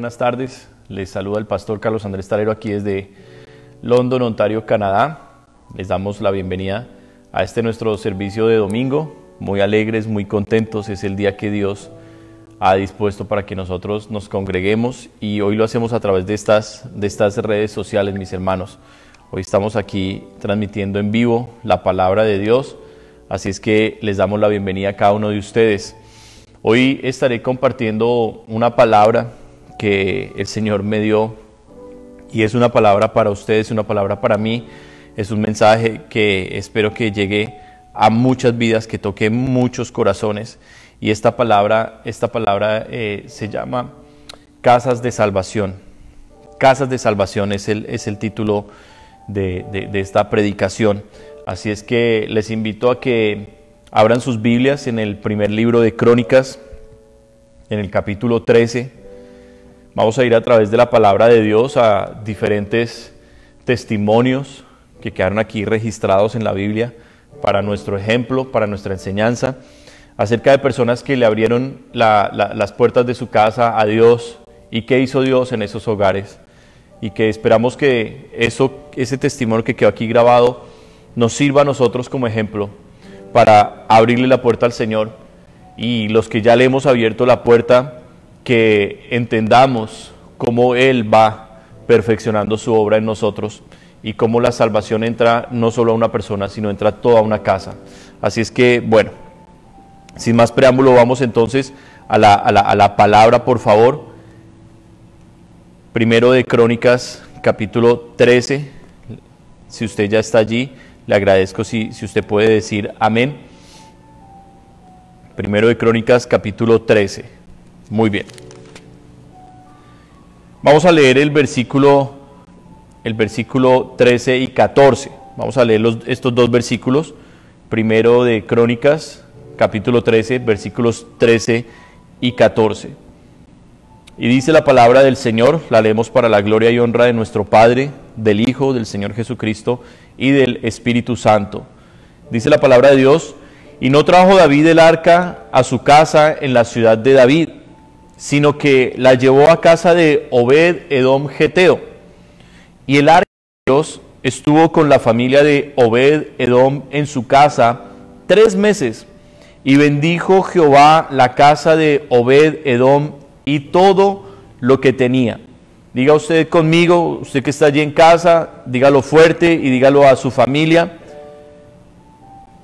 buenas tardes. Les saluda el pastor Carlos Andrés Talero aquí desde London, Ontario, Canadá. Les damos la bienvenida a este nuestro servicio de domingo. Muy alegres, muy contentos. Es el día que Dios ha dispuesto para que nosotros nos congreguemos y hoy lo hacemos a través de estas redes sociales, mis hermanos. Hoy estamos aquí transmitiendo en vivo la palabra de Dios, así es que les damos la bienvenida a cada uno de ustedes. Hoy estaré compartiendo una palabra que el Señor me dio y es una palabra para ustedes, una palabra para mí. Es un mensaje que espero que llegue a muchas vidas, que toque muchos corazones. Y esta palabra se llama Casas de Salvación. Casas de Salvación es el título de esta predicación. Así es que les invito a que abran sus Biblias en el primer libro de Crónicas, en el capítulo 13. Vamos a ir a través de la palabra de Dios a diferentes testimonios que quedaron aquí registrados en la Biblia para nuestro ejemplo, para nuestra enseñanza, acerca de personas que le abrieron las puertas de su casa a Dios y qué hizo Dios en esos hogares. Y que esperamos que ese testimonio que quedó aquí grabado nos sirva a nosotros como ejemplo para abrirle la puerta al Señor, y los que ya le hemos abierto la puerta, que entendamos cómo Él va perfeccionando su obra en nosotros y cómo la salvación entra no solo a una persona, sino entra a toda una casa. Así es que, bueno, sin más preámbulo, vamos entonces a la palabra, por favor. Primero de Crónicas, capítulo 13. Si usted ya está allí, le agradezco si usted puede decir amén. Primero de Crónicas, capítulo 13. Muy bien. Vamos a leer el versículo 13 y 14. Vamos a leer estos dos versículos. Primero de Crónicas, capítulo 13, versículos 13 y 14. Y dice la palabra del Señor, la leemos para la gloria y honra de nuestro Padre, del Hijo, del Señor Jesucristo y del Espíritu Santo. Dice la palabra de Dios: y no trajo David el arca a su casa en la ciudad de David, sino que la llevó a casa de Obed-Edom Geteo. Y el arca de Dios estuvo con la familia de Obed-Edom en su casa 3 meses, y bendijo Jehová la casa de Obed-Edom y todo lo que tenía. Diga usted conmigo, usted que está allí en casa, dígalo fuerte y dígalo a su familia.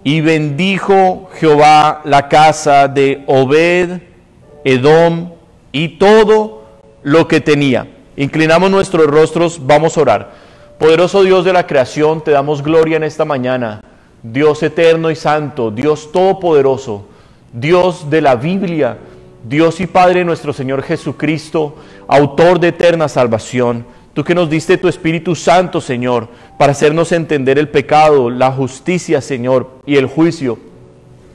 Y bendijo Jehová la casa de Obed-Edom y todo lo que tenía. Inclinamos nuestros rostros, vamos a orar. Poderoso Dios de la creación, te damos gloria en esta mañana. Dios eterno y santo, Dios todopoderoso, Dios de la Biblia, Dios y Padre nuestro Señor Jesucristo, autor de eterna salvación. Tú que nos diste tu Espíritu Santo, Señor, para hacernos entender el pecado, la justicia, Señor, y el juicio.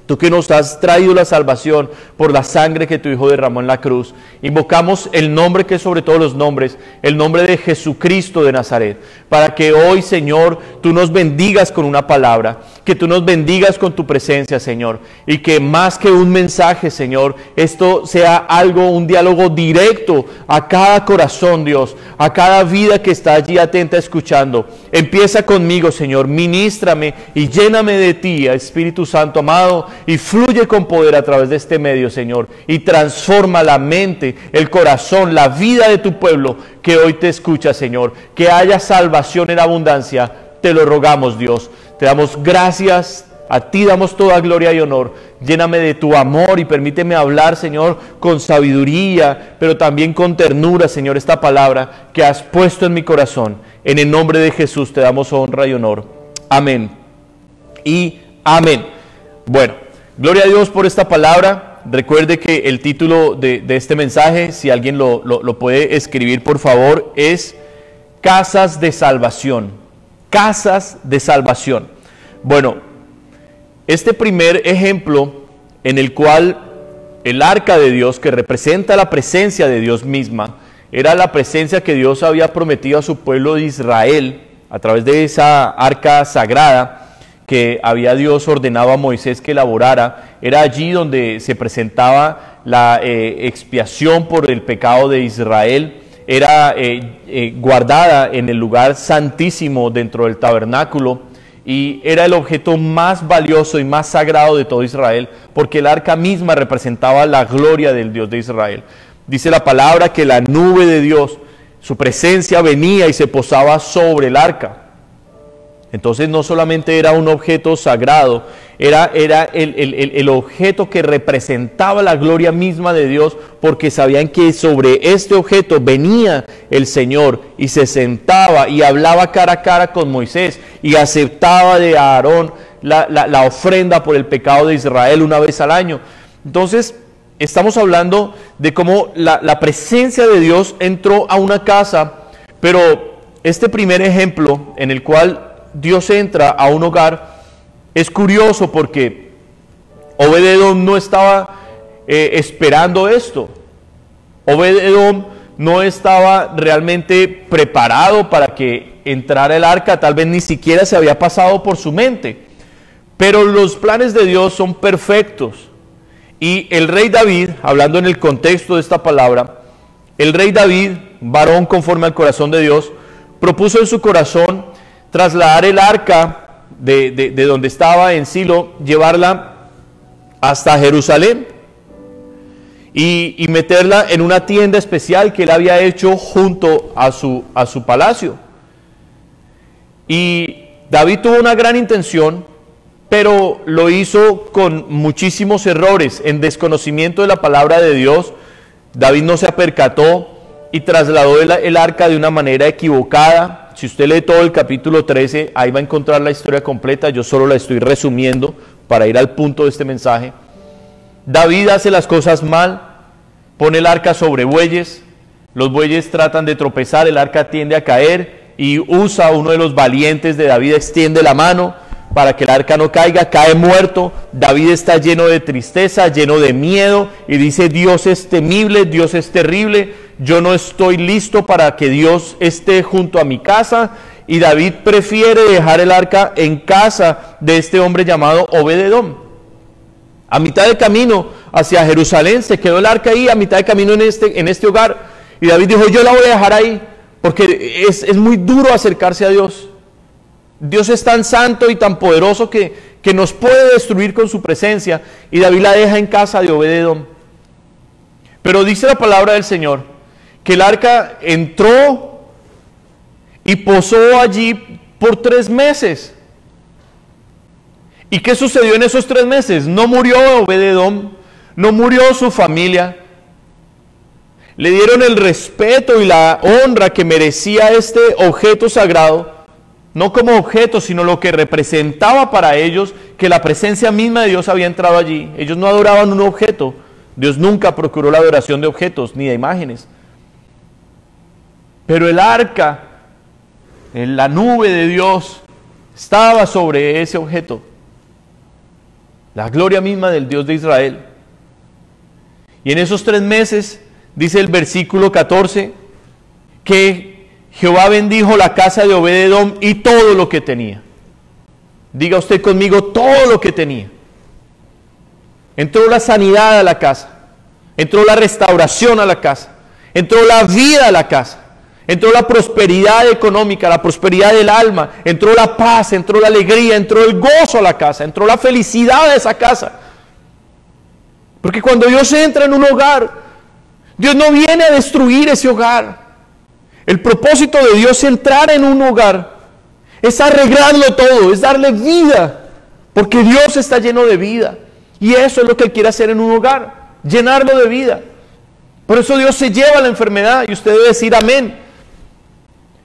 Tú que nos has traído la salvación por la sangre que tu Hijo derramó en la cruz. Invocamos el nombre que es sobre todos los nombres, el nombre de Jesucristo de Nazaret, para que hoy, Señor, tú nos bendigas con una palabra, que tú nos bendigas con tu presencia, Señor, y que más que un mensaje, Señor, esto sea algo, un diálogo directo a cada corazón, Dios, a cada vida que está allí atenta escuchando. Empieza conmigo, Señor, ministrame y lléname de ti, Espíritu Santo amado, y fluye con poder a través de este medio, Señor, y transforma la mente, el corazón, la vida de tu pueblo que hoy te escucha, Señor. Que haya salvación en abundancia, te lo rogamos, Dios. Te damos gracias, a ti damos toda gloria y honor. Lléname de tu amor y permíteme hablar, Señor, con sabiduría, pero también con ternura, Señor, esta palabra que has puesto en mi corazón. En el nombre de Jesús te damos honra y honor. Amén y amén. Bueno, gloria a Dios por esta palabra. Recuerde que el título de este mensaje, si alguien lo puede escribir por favor, es Casas de Salvación. Casas de Salvación. Bueno, este primer ejemplo en el cual el arca de Dios, que representa la presencia de Dios misma, era la presencia que Dios había prometido a su pueblo de Israel a través de esa arca sagrada, que había Dios ordenado a Moisés que elaborara, era allí donde se presentaba la expiación por el pecado de Israel. Era guardada en el lugar santísimo dentro del tabernáculo y era el objeto más valioso y más sagrado de todo Israel, porque el arca misma representaba la gloria del Dios de Israel. Dice la palabra que la nube de Dios, su presencia venía y se posaba sobre el arca. Entonces no solamente era un objeto sagrado, era el objeto que representaba la gloria misma de Dios, porque sabían que sobre este objeto venía el Señor y se sentaba y hablaba cara a cara con Moisés y aceptaba de Aarón la ofrenda por el pecado de Israel una vez al año. Entonces estamos hablando de cómo la presencia de Dios entró a una casa, pero este primer ejemplo en el cual Dios entra a un hogar es curioso porque Obed-Edom no estaba esperando esto. Obed-Edom no estaba realmente preparado para que entrara el arca, tal vez ni siquiera se había pasado por su mente. Pero los planes de Dios son perfectos. Y el rey David, hablando en el contexto de esta palabra, el rey David, varón conforme al corazón de Dios, propuso en su corazón trasladar el arca de donde estaba en Silo, llevarla hasta Jerusalén y meterla en una tienda especial que él había hecho junto a su palacio. Y David tuvo una gran intención, pero lo hizo con muchísimos errores. En desconocimiento de la palabra de Dios, David no se percató y trasladó el arca de una manera equivocada. Si usted lee todo el capítulo 13, ahí va a encontrar la historia completa. Yo solo la estoy resumiendo para ir al punto de este mensaje. David hace las cosas mal, pone el arca sobre bueyes, los bueyes tratan de tropezar, el arca tiende a caer y usa uno de los valientes de David, extiende la mano para que el arca no caiga, cae muerto. David está lleno de tristeza, lleno de miedo y dice: Dios es temible, Dios es terrible, yo no estoy listo para que Dios esté junto a mi casa. Y David prefiere dejar el arca en casa de este hombre llamado Obed-Edom. A mitad de camino hacia Jerusalén se quedó el arca ahí, a mitad de camino en este hogar, y David dijo: yo la voy a dejar ahí porque es muy duro acercarse a Dios. Dios es tan santo y tan poderoso que nos puede destruir con su presencia, y David la deja en casa de Obed-Edom. Pero dice la palabra del Señor que el arca entró y posó allí por 3 meses. ¿Y qué sucedió en esos 3 meses? No murió Obed-Edom, no murió su familia. Le dieron el respeto y la honra que merecía este objeto sagrado, no como objeto, sino lo que representaba para ellos, que la presencia misma de Dios había entrado allí. Ellos no adoraban un objeto. Dios nunca procuró la adoración de objetos ni de imágenes. Pero el arca, en la nube de Dios, estaba sobre ese objeto. La gloria misma del Dios de Israel. Y en esos 3 meses, dice el versículo 14, que Jehová bendijo la casa de Obed-Edom y todo lo que tenía. Diga usted conmigo: todo lo que tenía. Entró la sanidad a la casa, entró la restauración a la casa, entró la vida a la casa, entró la prosperidad económica, la prosperidad del alma, entró la paz, entró la alegría, entró el gozo a la casa, entró la felicidad a esa casa. Porque cuando Dios entra en un hogar, Dios no viene a destruir ese hogar. El propósito de Dios entrar en un hogar es arreglarlo todo, es darle vida, porque Dios está lleno de vida. Y eso es lo que Él quiere hacer en un hogar, llenarlo de vida. Por eso Dios se lleva la enfermedad y usted debe decir amén.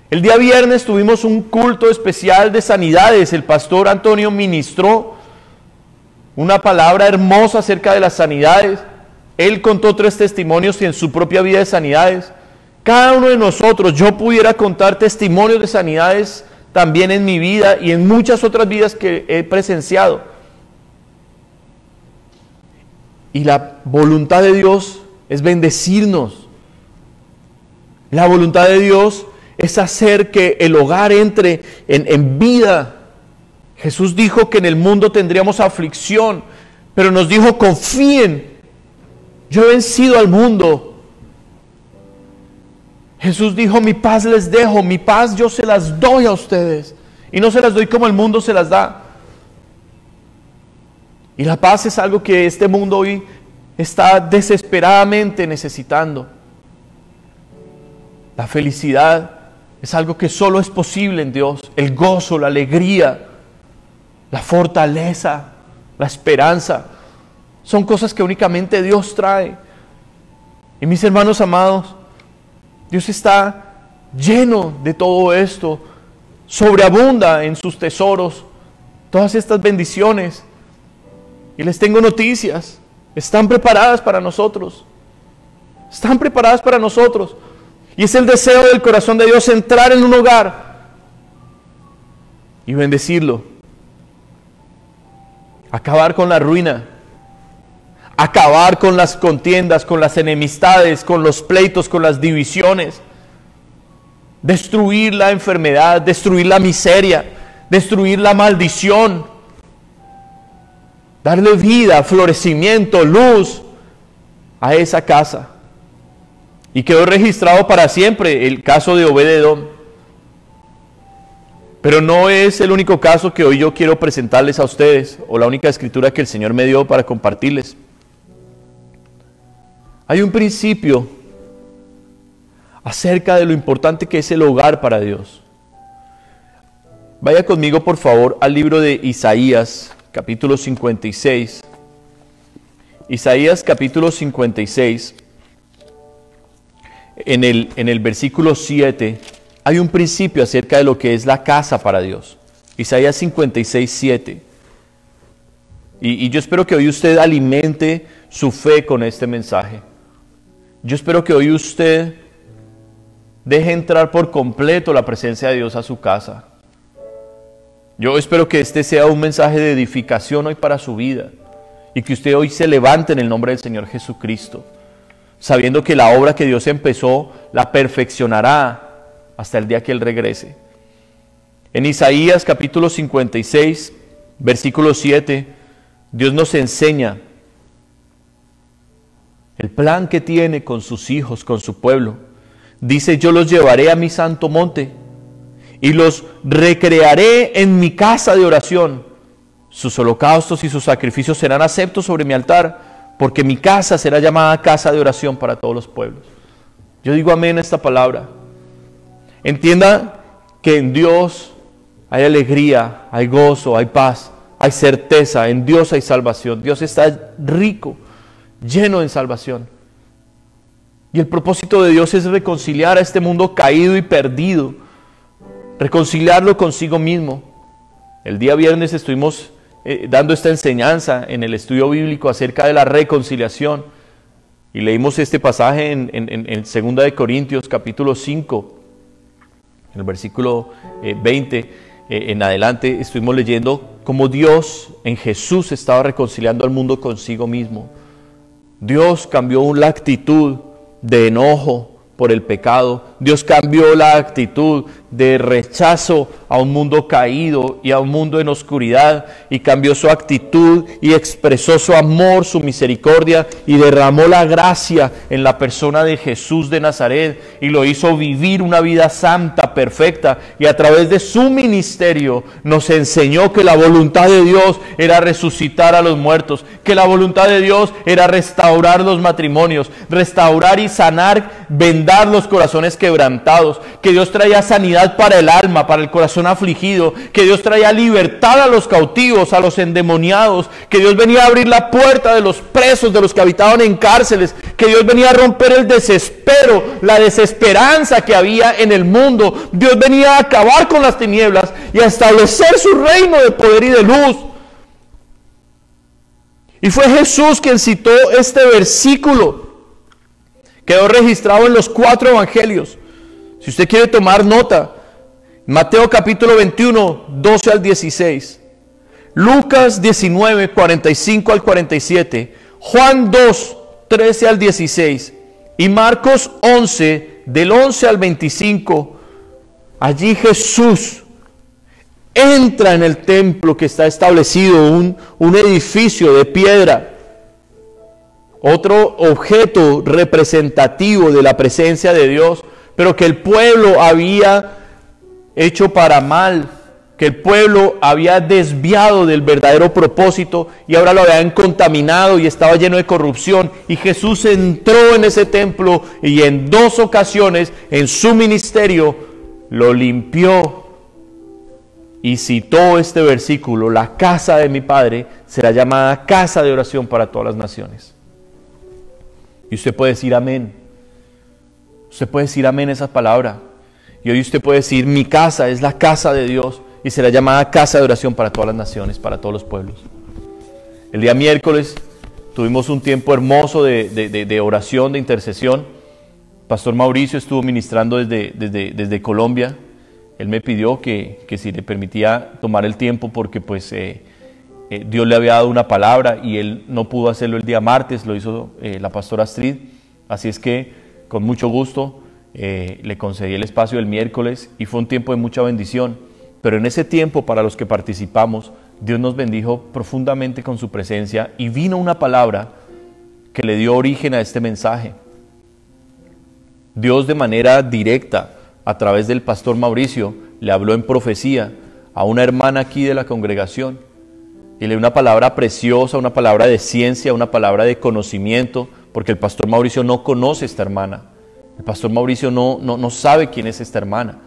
El día viernes tuvimos un culto especial de sanidades. El pastor Antonio ministró una palabra hermosa acerca de las sanidades. Él contó 3 testimonios en su propia vida de sanidades. Cada uno de nosotros, yo pudiera contar testimonios de sanidades también en mi vida y en muchas otras vidas que he presenciado. Y la voluntad de Dios es bendecirnos. La voluntad de Dios es hacer que el hogar entre en vida. Jesús dijo que en el mundo tendríamos aflicción, pero nos dijo: confíen, yo he vencido al mundo. Jesús dijo: mi paz les dejo, mi paz yo se las doy a ustedes, y no se las doy como el mundo se las da. Y la paz es algo que este mundo hoy está desesperadamente necesitando. La felicidad es algo que solo es posible en Dios. El gozo, la alegría, la fortaleza, la esperanza, son cosas que únicamente Dios trae. Y mis hermanos amados, Dios está lleno de todo esto, sobreabunda en sus tesoros todas estas bendiciones. Y les tengo noticias, están preparadas para nosotros, están preparadas para nosotros. Y es el deseo del corazón de Dios entrar en un hogar y bendecirlo, acabar con la ruina, acabar con las contiendas, con las enemistades, con los pleitos, con las divisiones, destruir la enfermedad, destruir la miseria, destruir la maldición, darle vida, florecimiento, luz a esa casa. Y quedó registrado para siempre el caso de Obed-Edom. Pero no es el único caso que hoy yo quiero presentarles a ustedes, o la única escritura que el Señor me dio para compartirles. Hay un principio acerca de lo importante que es el hogar para Dios. Vaya conmigo, por favor, al libro de Isaías, capítulo 56. Isaías, capítulo 56. En el versículo 7 hay un principio acerca de lo que es la casa para Dios. Isaías 56, 7. Y yo espero que hoy usted alimente su fe con este mensaje. Yo espero que hoy usted deje entrar por completo la presencia de Dios a su casa. Yo espero que este sea un mensaje de edificación hoy para su vida, y que usted hoy se levante en el nombre del Señor Jesucristo, sabiendo que la obra que Dios empezó la perfeccionará hasta el día que Él regrese. En Isaías capítulo 56, versículo 7, Dios nos enseña el plan que tiene con sus hijos, con su pueblo. Dice: yo los llevaré a mi santo monte y los recrearé en mi casa de oración. Sus holocaustos y sus sacrificios serán aceptos sobre mi altar, porque mi casa será llamada casa de oración para todos los pueblos. Yo digo amén a esta palabra. Entienda que en Dios hay alegría, hay gozo, hay paz, hay certeza. En Dios hay salvación. Dios está rico, lleno en salvación. Y el propósito de Dios es reconciliar a este mundo caído y perdido, reconciliarlo consigo mismo. El día viernes estuvimos dando esta enseñanza en el estudio bíblico acerca de la reconciliación, y leímos este pasaje en 2 de Corintios capítulo 5, en el versículo 20 en adelante. Estuvimos leyendo cómo Dios en Jesús estaba reconciliando al mundo consigo mismo. Dios cambió la actitud de enojo por el pecado. Dios cambió la actitud de rechazo a un mundo caído y a un mundo en oscuridad, y cambió su actitud y expresó su amor, su misericordia, y derramó la gracia en la persona de Jesús de Nazaret, y lo hizo vivir una vida santa, perfecta, y a través de su ministerio nos enseñó que la voluntad de Dios era resucitar a los muertos, que la voluntad de Dios era restaurar los matrimonios, restaurar y sanar, vendar los corazones quebrantados, que Dios traía sanidad para el alma, para el corazón afligido, que Dios traía libertad a los cautivos, a los endemoniados, que Dios venía a abrir la puerta de los presos, de los que habitaban en cárceles, que Dios venía a romper el desespero, la desesperanza que había en el mundo. Dios venía a acabar con las tinieblas y a establecer su reino de poder y de luz. Y fue Jesús quien citó este versículo. Quedó registrado en los 4 evangelios. Si usted quiere tomar nota, Mateo capítulo 21, 12 al 16, Lucas 19, 45 al 47, Juan 2, 13 al 16 y Marcos 11, del 11 al 25. Allí Jesús entra en el templo que está establecido, un edificio de piedra, otro objeto representativo de la presencia de Dios, pero que el pueblo había hecho para mal, que el pueblo había desviado del verdadero propósito y ahora lo habían contaminado y estaba lleno de corrupción. Y Jesús entró en ese templo y en 2 ocasiones en su ministerio lo limpió y citó este versículo: la casa de mi Padre será llamada casa de oración para todas las naciones. Y usted puede decir amén. Usted puede decir amén a esa palabra. Y hoy usted puede decir: mi casa es la casa de Dios y será llamada casa de oración para todas las naciones, para todos los pueblos. El día miércoles tuvimos un tiempo hermoso de oración, de intercesión. Pastor Mauricio estuvo ministrando desde Colombia. Él me pidió que si le permitía tomar el tiempo porque pues Dios le había dado una palabra y él no pudo hacerlo el día martes, lo hizo la pastora Astrid. Así es que con mucho gusto le concedí el espacio el miércoles y fue un tiempo de mucha bendición. Pero en ese tiempo, para los que participamos, Dios nos bendijo profundamente con su presencia y vino una palabra que le dio origen a este mensaje. Dios, de manera directa, a través del pastor Mauricio, le habló en profecía a una hermana aquí de la congregación y le dio una palabra preciosa, una palabra de ciencia, una palabra de conocimiento, porque el pastor Mauricio no conoce a esta hermana. El pastor Mauricio no sabe quién es esta hermana.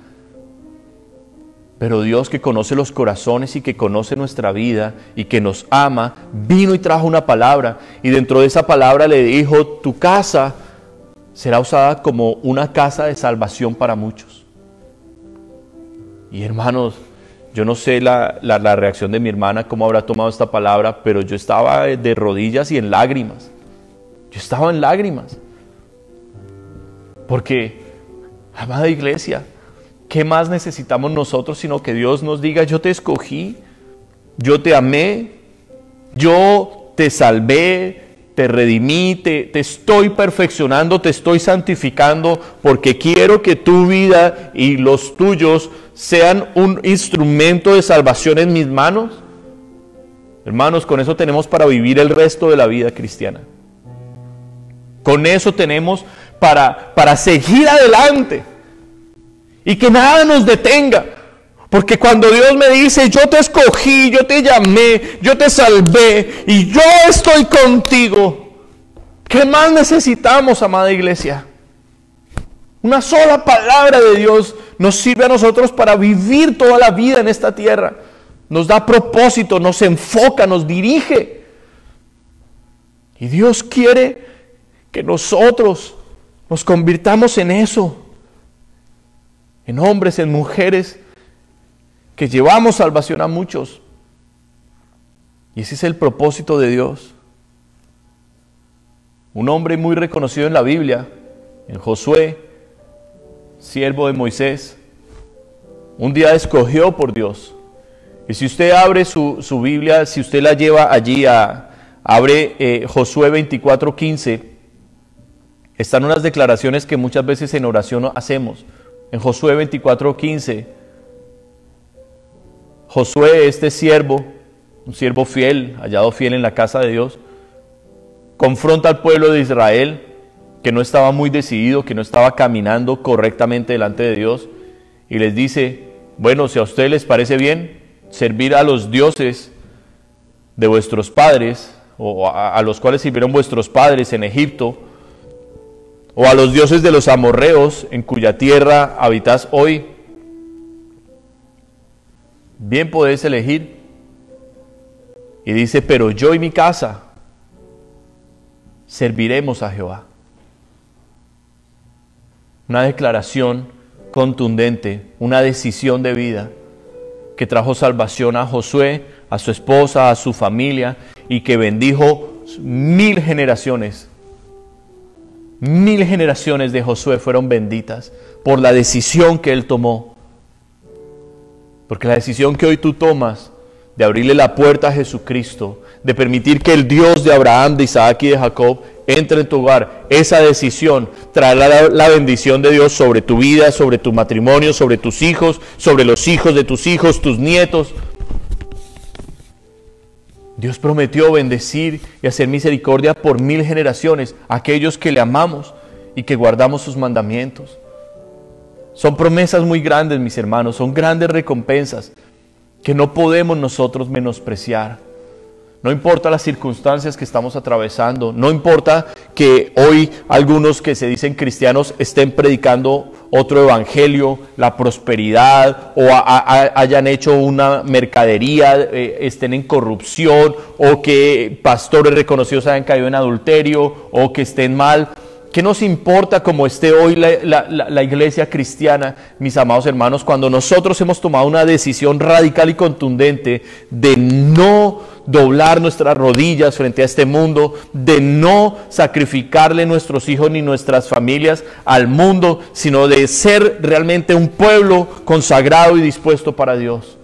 Pero Dios, que conoce los corazones y que conoce nuestra vida y que nos ama, vino y trajo una palabra. Y dentro de esa palabra le dijo: tu casa será usada como una casa de salvación para muchos. Y hermanos, yo no sé la reacción de mi hermana, cómo habrá tomado esta palabra, pero yo estaba de rodillas y en lágrimas. Yo estaba en lágrimas. Porque, amada iglesia, ¿qué más necesitamos nosotros sino que Dios nos diga: yo te escogí, yo te amé, yo te salvé, te redimí, te estoy perfeccionando, te estoy santificando, porque quiero que tu vida y los tuyos sean un instrumento de salvación en mis manos? Hermanos, con eso tenemos para vivir el resto de la vida cristiana. Con eso tenemos para seguir adelante. Y que nada nos detenga, porque cuando Dios me dice: yo te escogí, yo te llamé, yo te salvé y yo estoy contigo, ¿qué más necesitamos, amada iglesia? Una sola palabra de Dios nos sirve a nosotros para vivir toda la vida en esta tierra. Nos da propósito, nos enfoca, nos dirige. Y Dios quiere que nosotros nos convirtamos en eso. En hombres, en mujeres, que llevamos salvación a muchos. Y ese es el propósito de Dios. Un hombre muy reconocido en la Biblia, en Josué, siervo de Moisés, un día escogió por Dios. Y si usted abre su Biblia, si usted la lleva allí, abre Josué 24:15, están unas declaraciones que muchas veces en oración hacemos. En Josué 24:15, Josué, este siervo, un siervo fiel, hallado fiel en la casa de Dios, confronta al pueblo de Israel, que no estaba muy decidido, que no estaba caminando correctamente delante de Dios, y les dice: bueno, si a ustedes les parece bien servir a los dioses de vuestros padres, o a los cuales sirvieron vuestros padres en Egipto, o a los dioses de los amorreos en cuya tierra habitáis hoy, bien podéis elegir. Y dice: pero yo y mi casa serviremos a Jehová. Una declaración contundente, una decisión de vida que trajo salvación a Josué, a su esposa, a su familia, y que bendijo 1000 generaciones. 1000 generaciones de Josué fueron benditas por la decisión que él tomó. Porque la decisión que hoy tú tomas de abrirle la puerta a Jesucristo, de permitir que el Dios de Abraham, de Isaac y de Jacob entra en tu hogar, esa decisión traerá la bendición de Dios sobre tu vida, sobre tu matrimonio, sobre tus hijos, sobre los hijos de tus hijos, tus nietos. Dios prometió bendecir y hacer misericordia por 1000 generaciones a aquellos que le amamos y que guardamos sus mandamientos. Son promesas muy grandes, mis hermanos, son grandes recompensas que no podemos nosotros menospreciar. No importa las circunstancias que estamos atravesando, no importa que hoy algunos que se dicen cristianos estén predicando otro evangelio, la prosperidad, o hayan hecho una mercadería, estén en corrupción, o que pastores reconocidos hayan caído en adulterio, o que estén mal. ¿Qué nos importa cómo esté hoy la iglesia cristiana, mis amados hermanos, cuando nosotros hemos tomado una decisión radical y contundente de no doblar nuestras rodillas frente a este mundo, de no sacrificarle nuestros hijos ni nuestras familias al mundo, sino de ser realmente un pueblo consagrado y dispuesto para Dios?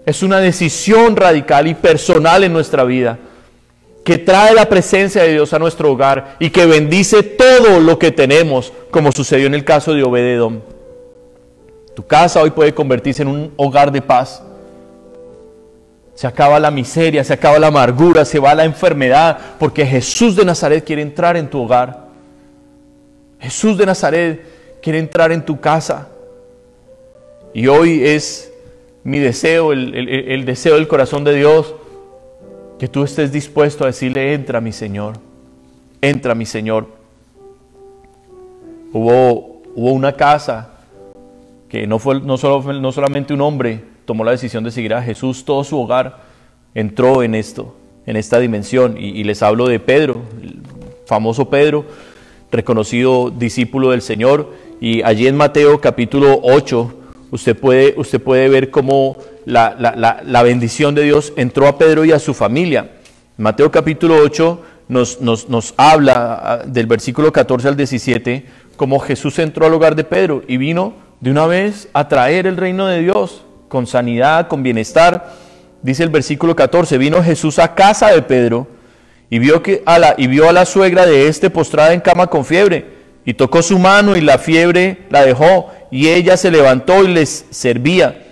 Es una decisión radical y personal en nuestra vida, que trae la presencia de Dios a nuestro hogar y que bendice todo lo que tenemos, como sucedió en el caso de Obed-Edom. Tu casa hoy puede convertirse en un hogar de paz. Se acaba la miseria, se acaba la amargura, se va la enfermedad, porque Jesús de Nazaret quiere entrar en tu hogar. Jesús de Nazaret quiere entrar en tu casa. Y hoy es mi deseo, el deseo del corazón de Dios, que tú estés dispuesto a decirle: entra mi Señor, entra mi Señor. Hubo una casa que no solamente un hombre tomó la decisión de seguir a Jesús, todo su hogar entró en esta dimensión. Y les hablo de Pedro, el famoso Pedro, reconocido discípulo del Señor. Y allí en Mateo capítulo 8, usted puede ver cómo la bendición de Dios entró a Pedro y a su familia. Mateo capítulo 8 nos habla del versículo 14 al 17, cómo Jesús entró al hogar de Pedro y vino de una vez a traer el reino de Dios, con sanidad, con bienestar. Dice el versículo 14, vino Jesús a casa de Pedro y vio a la suegra de éste postrada en cama con fiebre, y tocó su mano y la fiebre la dejó, y ella se levantó y les servía.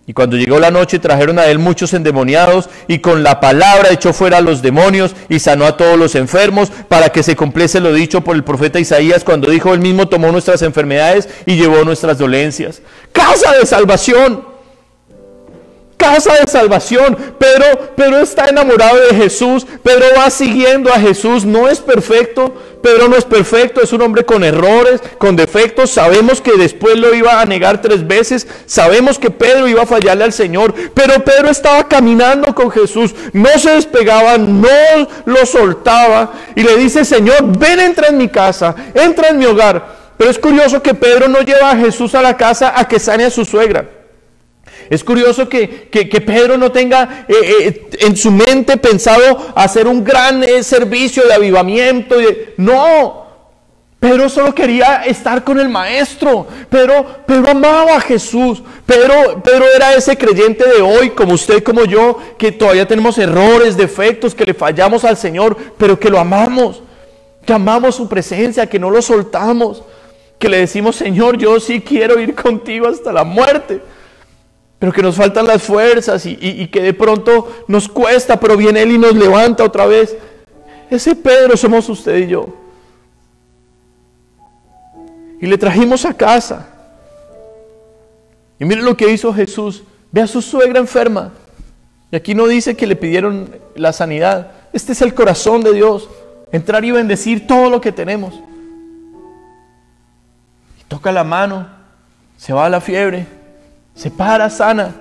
Y cuando llegó la noche trajeron a él muchos endemoniados, y con la palabra echó fuera a los demonios y sanó a todos los enfermos, para que se cumpliese lo dicho por el profeta Isaías, cuando dijo: él mismo tomó nuestras enfermedades y llevó nuestras dolencias. Casa de salvación, casa de salvación. Pedro está enamorado de Jesús. Pedro va siguiendo a Jesús. No es perfecto, Pedro no es perfecto, es un hombre con errores, con defectos. Sabemos que después lo iba a negar 3 veces. Sabemos que Pedro iba a fallarle al Señor. Pero Pedro estaba caminando con Jesús. No se despegaba, no lo soltaba. Y le dice: Señor, ven, entra en mi casa, entra en mi hogar. Pero es curioso que Pedro no lleva a Jesús a la casa a que sane a su suegra. Es curioso que Pedro no tenga en su mente pensado hacer un gran servicio de avivamiento. No, Pedro solo quería estar con el maestro. Pedro amaba a Jesús. Pedro era ese creyente de hoy, como usted, como yo, que todavía tenemos errores, defectos, que le fallamos al Señor, pero que lo amamos, que amamos su presencia, que no lo soltamos, que le decimos: Señor, yo sí quiero ir contigo hasta la muerte. Pero que nos faltan las fuerzas y que de pronto nos cuesta, pero viene Él y nos levanta otra vez. Ese Pedro somos usted y yo. Y le trajimos a casa. Y miren lo que hizo Jesús. Ve a su suegra enferma. Y aquí no dice que le pidieron la sanidad. Este es el corazón de Dios. Entrar y bendecir todo lo que tenemos. Y toca la mano. Se va a la fiebre. Se para sana.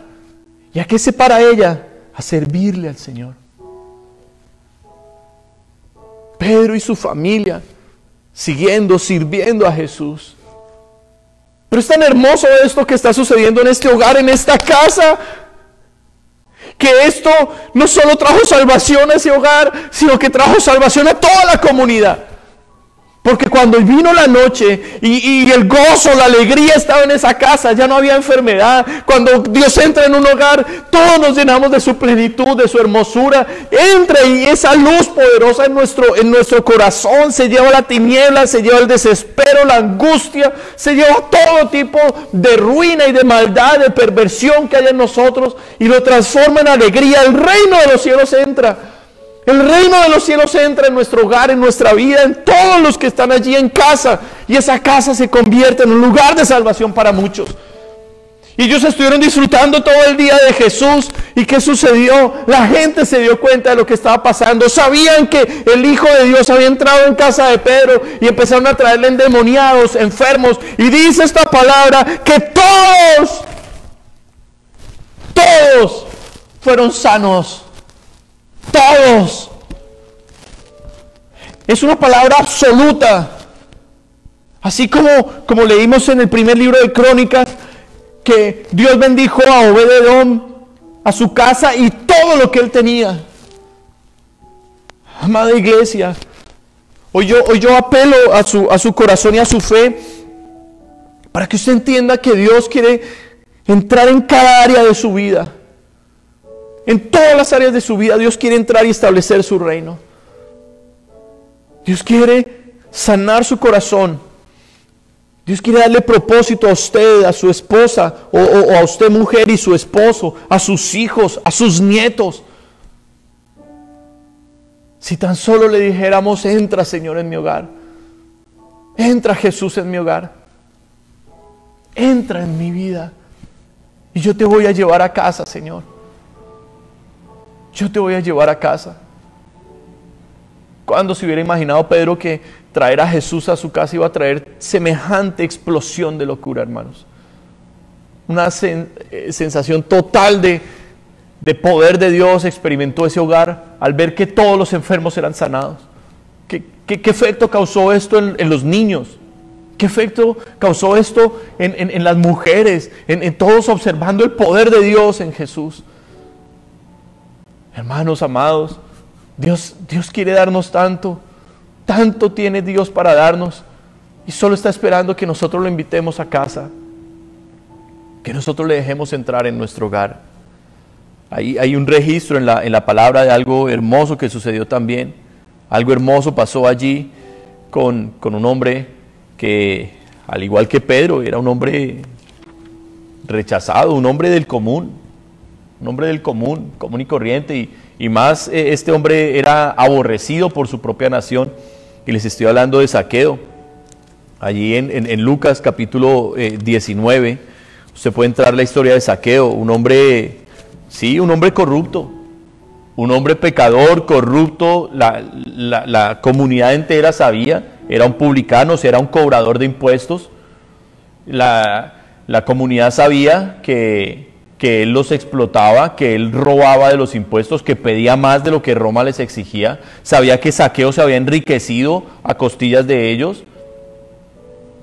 ¿Y a qué se para ella? A servirle al Señor. Pedro y su familia sirviendo a Jesús. Pero es tan hermoso esto que está sucediendo en este hogar, en esta casa, que esto no solo trajo salvación a ese hogar, sino que trajo salvación a toda la comunidad. Porque cuando vino la noche y el gozo, la alegría estaba en esa casa, ya no había enfermedad. Cuando Dios entra en un hogar, todos nos llenamos de su plenitud, de su hermosura. Entra y esa luz poderosa en nuestro corazón se lleva la tiniebla, se lleva el desespero, la angustia, se lleva todo tipo de ruina y de maldad, de perversión que hay en nosotros y lo transforma en alegría. El reino de los cielos entra. El reino de los cielos entra en nuestro hogar, en nuestra vida, en todos los que están allí en casa. Y esa casa se convierte en un lugar de salvación para muchos. Y ellos estuvieron disfrutando todo el día de Jesús. ¿Y qué sucedió? La gente se dio cuenta de lo que estaba pasando. Sabían que el Hijo de Dios había entrado en casa de Pedro y empezaron a traerle endemoniados, enfermos. Y dice esta palabra que todos fueron sanos. Todos. Es una palabra absoluta. Así como leímos en el primer libro de Crónicas, que Dios bendijo a Obed-Edom, a su casa y todo lo que él tenía. Amada iglesia, hoy yo apelo a su corazón y a su fe para que usted entienda que Dios quiere entrar en cada área de su vida. En todas las áreas de su vida Dios quiere entrar y establecer su reino. Dios quiere sanar su corazón. Dios quiere darle propósito a usted, a su esposa, o a usted mujer y su esposo, a sus hijos, a sus nietos. Si tan solo le dijéramos: entra, Señor, en mi hogar. Entra, Jesús, en mi hogar. Entra en mi vida. Y yo te voy a llevar a casa, Señor. Yo te voy a llevar a casa. ¿Cuándo se hubiera imaginado Pedro que traer a Jesús a su casa iba a traer semejante explosión de locura, hermanos? Una sensación total de poder de Dios experimentó ese hogar al ver que todos los enfermos eran sanados. ¿Qué efecto causó esto en los niños? ¿Qué efecto causó esto en las mujeres? En todos observando el poder de Dios en Jesús. Hermanos amados, Dios quiere darnos tanto tiene Dios para darnos, y solo está esperando que nosotros lo invitemos a casa, que nosotros le dejemos entrar en nuestro hogar. Hay un registro en la palabra de algo hermoso que sucedió también. Algo hermoso pasó allí con un hombre que, al igual que Pedro, era un hombre rechazado, un hombre del común. Un hombre del común y corriente, y más este hombre era aborrecido por su propia nación. Y les estoy hablando de Zaqueo. Allí en Lucas capítulo 19, usted puede entrar la historia de Zaqueo, un hombre corrupto, un hombre pecador, corrupto. La comunidad entera sabía, era un publicano, era un cobrador de impuestos. La comunidad sabía que él los explotaba, que él robaba de los impuestos, que pedía más de lo que Roma les exigía. Sabía que Zaqueo se había enriquecido a costillas de ellos.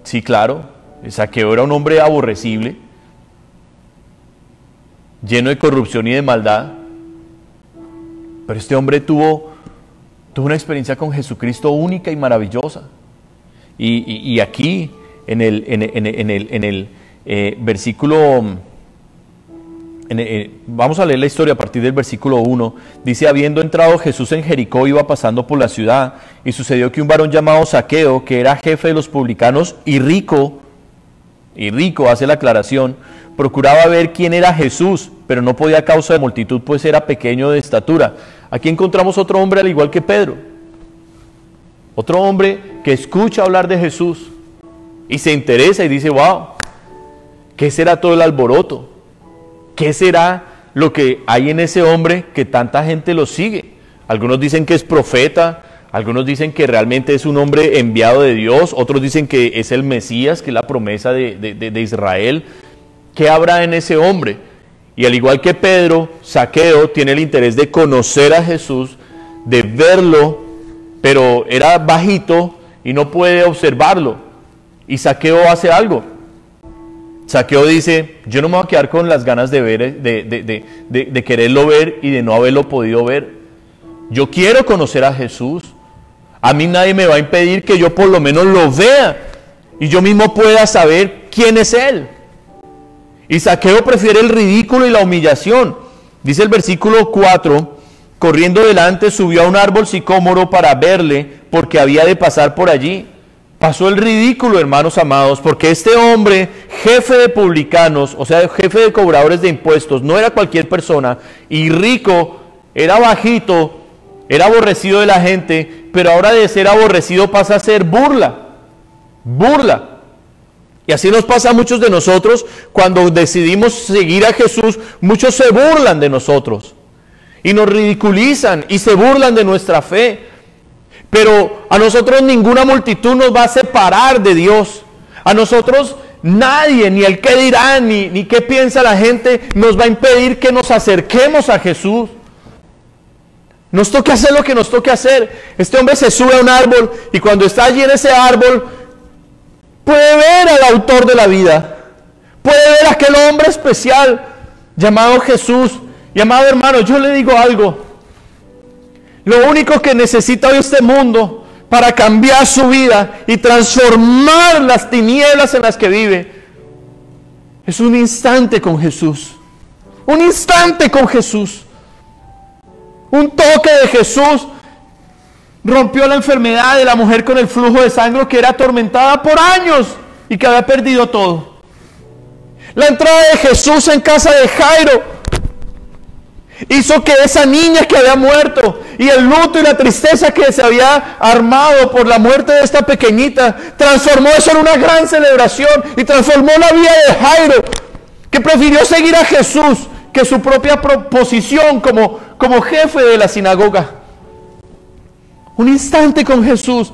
Sí, claro, Zaqueo era un hombre aborrecible, lleno de corrupción y de maldad. Pero este hombre tuvo una experiencia con Jesucristo única y maravillosa. Y aquí, en el versículo... vamos a leer la historia a partir del versículo 1. Dice: habiendo entrado Jesús en Jericó, iba pasando por la ciudad, y sucedió que un varón llamado Zaqueo, que era jefe de los publicanos y rico, hace la aclaración, procuraba ver quién era Jesús, pero no podía a causa de multitud, pues era pequeño de estatura. Aquí encontramos otro hombre al igual que Pedro, otro hombre que escucha hablar de Jesús y se interesa y dice: wow, ¿qué será todo el alboroto? ¿Qué será lo que hay en ese hombre que tanta gente lo sigue? Algunos dicen que es profeta, algunos dicen que realmente es un hombre enviado de Dios, otros dicen que es el Mesías, que es la promesa de Israel. ¿Qué habrá en ese hombre? Y al igual que Pedro, Zaqueo tiene el interés de conocer a Jesús, de verlo, pero era bajito y no puede observarlo. Y Zaqueo hace algo. Zaqueo dice: yo no me voy a quedar con las ganas de ver, de quererlo ver y de no haberlo podido ver. Yo quiero conocer a Jesús. A mí nadie me va a impedir que yo por lo menos lo vea y yo mismo pueda saber quién es Él. Y Zaqueo prefiere el ridículo y la humillación. Dice el versículo 4, corriendo delante subió a un árbol sicómoro para verle, porque había de pasar por allí. Pasó el ridículo, hermanos amados, porque este hombre, jefe de publicanos, o sea, jefe de cobradores de impuestos, no era cualquier persona, y rico, era bajito, era aborrecido de la gente, pero ahora de ser aborrecido pasa a ser burla. Y así nos pasa a muchos de nosotros cuando decidimos seguir a Jesús. Muchos se burlan de nosotros y nos ridiculizan y se burlan de nuestra fe. Pero a nosotros ninguna multitud nos va a separar de Dios. A nosotros nadie, ni el qué dirán, ni qué piensa la gente, nos va a impedir que nos acerquemos a Jesús. Nos toque hacer lo que nos toque hacer. Este hombre se sube a un árbol y cuando está allí en ese árbol puede ver al autor de la vida. Puede ver a aquel hombre especial llamado Jesús. Y amado hermano, yo le digo algo. Lo único que necesita hoy este mundo para cambiar su vida y transformar las tinieblas en las que vive es un instante con Jesús. Un instante con Jesús. Un toque de Jesús rompió la enfermedad de la mujer con el flujo de sangre que era atormentada por años y que había perdido todo. La entrada de Jesús en casa de Jairo hizo que esa niña que había muerto y el luto y la tristeza que se había armado por la muerte de esta pequeñita, transformó eso en una gran celebración y transformó la vida de Jairo, que prefirió seguir a Jesús que su propia posición como jefe de la sinagoga. Un instante con Jesús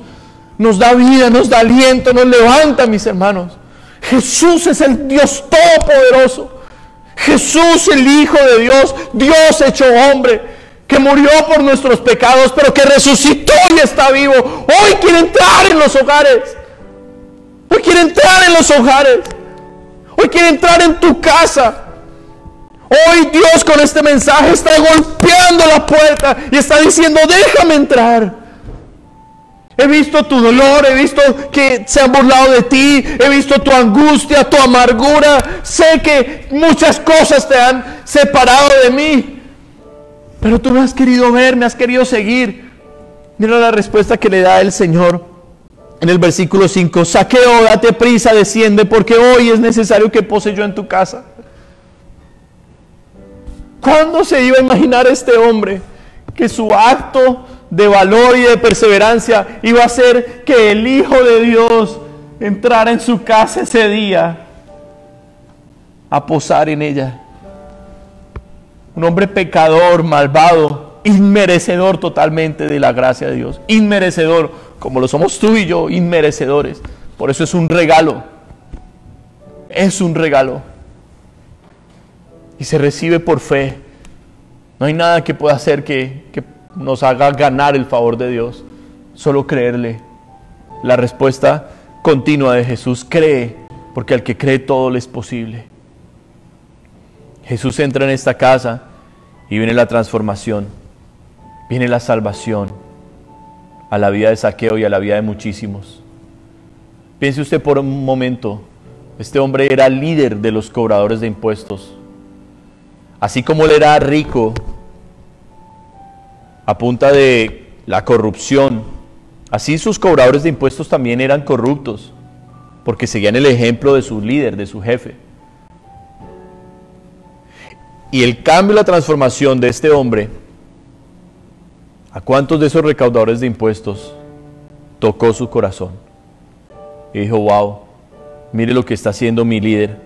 nos da vida, nos da aliento, nos levanta, mis hermanos. Jesús es el Dios Todopoderoso. Jesús, el Hijo de Dios, Dios hecho hombre, que murió por nuestros pecados, pero que resucitó y está vivo. Hoy quiere entrar en los hogares. Hoy quiere entrar en los hogares. Hoy quiere entrar en tu casa. Hoy Dios con este mensaje está golpeando la puerta y está diciendo: déjame entrar. He visto tu dolor, he visto que se han burlado de ti, he visto tu angustia, tu amargura. Sé que muchas cosas te han separado de mí, pero tú me has querido ver, me has querido seguir. Mira la respuesta que le da el Señor en el versículo 5. Zaqueo, date prisa, desciende, porque hoy es necesario que pose yo en tu casa. ¿Cuándo se iba a imaginar este hombre que su acto de valor y de perseverancia iba a hacer que el Hijo de Dios entrara en su casa ese día a posar en ella? Un hombre pecador, malvado, inmerecedor totalmente de la gracia de Dios, inmerecedor, como lo somos tú y yo, inmerecedores. Por eso es un regalo, y se recibe por fe. No hay nada que pueda hacer que nos haga ganar el favor de Dios, solo creerle. La respuesta continua de Jesús: cree, porque al que cree todo le es posible. Jesús entra en esta casa y viene la transformación, viene la salvación a la vida de Zaqueo y a la vida de muchísimos. Piense usted por un momento, este hombre era líder de los cobradores de impuestos. Así como él era rico a punta de la corrupción, así sus cobradores de impuestos también eran corruptos, porque seguían el ejemplo de su líder, de su jefe. Y el cambio y la transformación de este hombre, ¿a cuántos de esos recaudadores de impuestos tocó su corazón? Y dijo: wow, mire lo que está haciendo mi líder.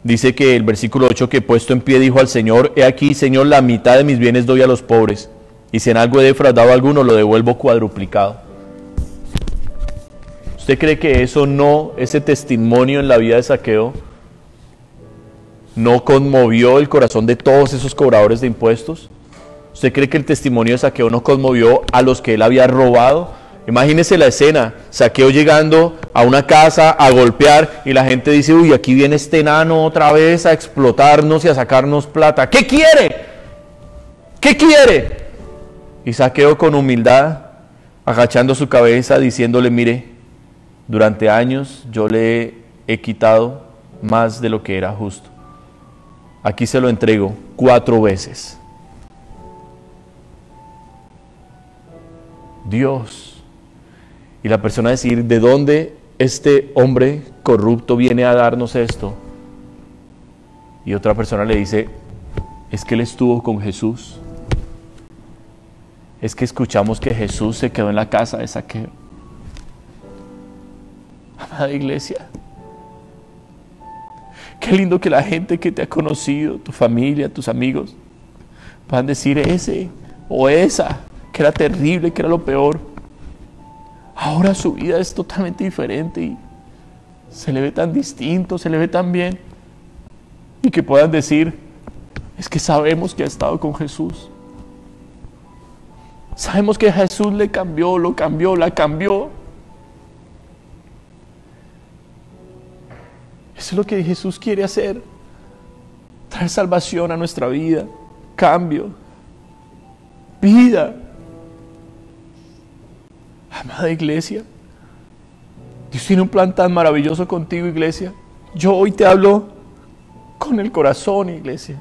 Dice que el versículo 8, que puesto en pie dijo al Señor: he aquí, Señor, la mitad de mis bienes doy a los pobres, y si en algo he defraudado a alguno, lo devuelvo cuadruplicado. ¿Usted cree que ese testimonio en la vida de Zaqueo, no conmovió el corazón de todos esos cobradores de impuestos? ¿Usted cree que el testimonio de Zaqueo no conmovió a los que él había robado? Imagínese la escena: Zaqueo llegando a una casa a golpear y la gente dice: uy, aquí viene este enano otra vez a explotarnos y a sacarnos plata. ¿Qué quiere? ¿Qué quiere? Y Zaqueo con humildad agachando su cabeza, diciéndole, mire, durante años yo le he quitado más de lo que era justo. Aquí se lo entrego 4 veces. Dios. Y la persona decir, ¿de dónde este hombre corrupto viene a darnos esto? Y otra persona le dice, es que él estuvo con Jesús. Es que escuchamos que Jesús se quedó en la casa de Zaqueo. Amada iglesia, qué lindo que la gente que te ha conocido, tu familia, tus amigos, puedan decir ese o esa, que era terrible, que era lo peor. Ahora su vida es totalmente diferente y se le ve tan distinto, se le ve tan bien. Y que puedan decir, es que sabemos que ha estado con Jesús. Sabemos que Jesús le cambió, lo cambió, la cambió. Eso es lo que Jesús quiere hacer. Traer salvación a nuestra vida, cambio, vida. Amada iglesia, Dios tiene un plan tan maravilloso contigo, iglesia. Yo hoy te hablo con el corazón, iglesia,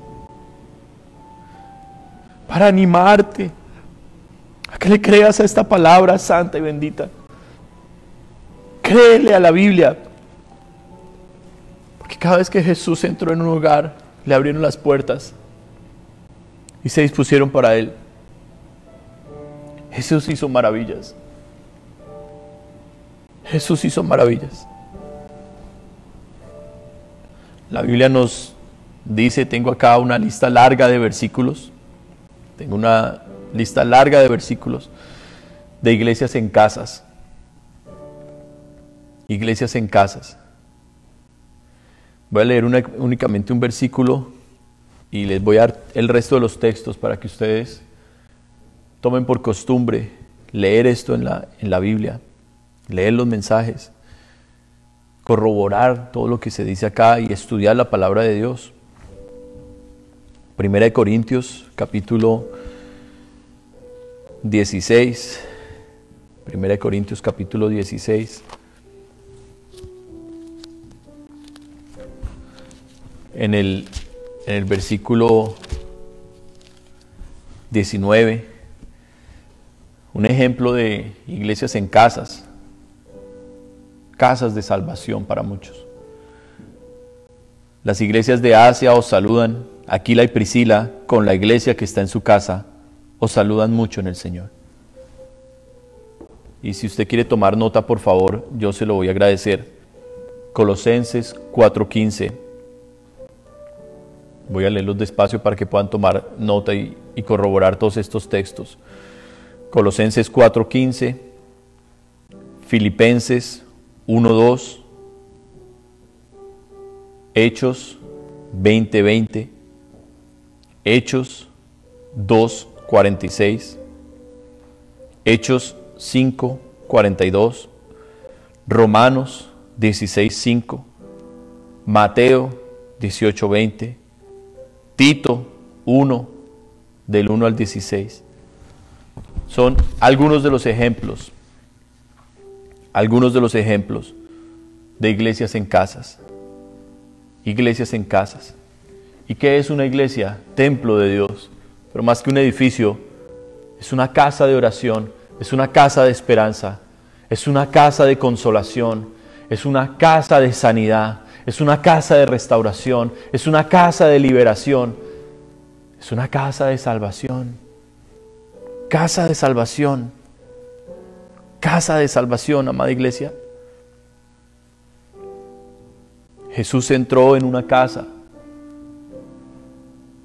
para animarte a que le creas a esta palabra santa y bendita. Créele a la Biblia, porque cada vez que Jesús entró en un hogar, le abrieron las puertas y se dispusieron para Él. Jesús hizo maravillas. Jesús hizo maravillas. La Biblia nos dice, tengo acá una lista larga de versículos. Tengo una lista larga de versículos de iglesias en casas. Iglesias en casas. Voy a leer únicamente un versículo y les voy a dar el resto de los textos para que ustedes tomen por costumbre leer esto en la Biblia. Leer los mensajes, corroborar todo lo que se dice acá y estudiar la palabra de Dios. Primera de Corintios, capítulo 16. Primera de Corintios, capítulo 16. En el versículo 19, un ejemplo de iglesias en casas. Casas de salvación para muchos. Las iglesias de Asia os saludan. Aquila y Priscila, con la iglesia que está en su casa, os saludan mucho en el Señor. Y si usted quiere tomar nota, por favor, yo se lo voy a agradecer. Colosenses 4:15. Voy a leerlos despacio para que puedan tomar nota y corroborar todos estos textos. Colosenses 4:15. Filipenses 1:2, Hechos 20:20, Hechos 2:46, Hechos 5:42, Romanos 16:5, Mateo 18:20, Tito 1, del 1 al 16. Son algunos de los ejemplos de iglesias en casas. Iglesias en casas. ¿Y qué es una iglesia? Templo de Dios. Pero más que un edificio, es una casa de oración, es una casa de esperanza, es una casa de consolación, es una casa de sanidad, es una casa de restauración, es una casa de liberación, es una casa de salvación. Casa de salvación. Casa de salvación, amada iglesia. Jesús entró en una casa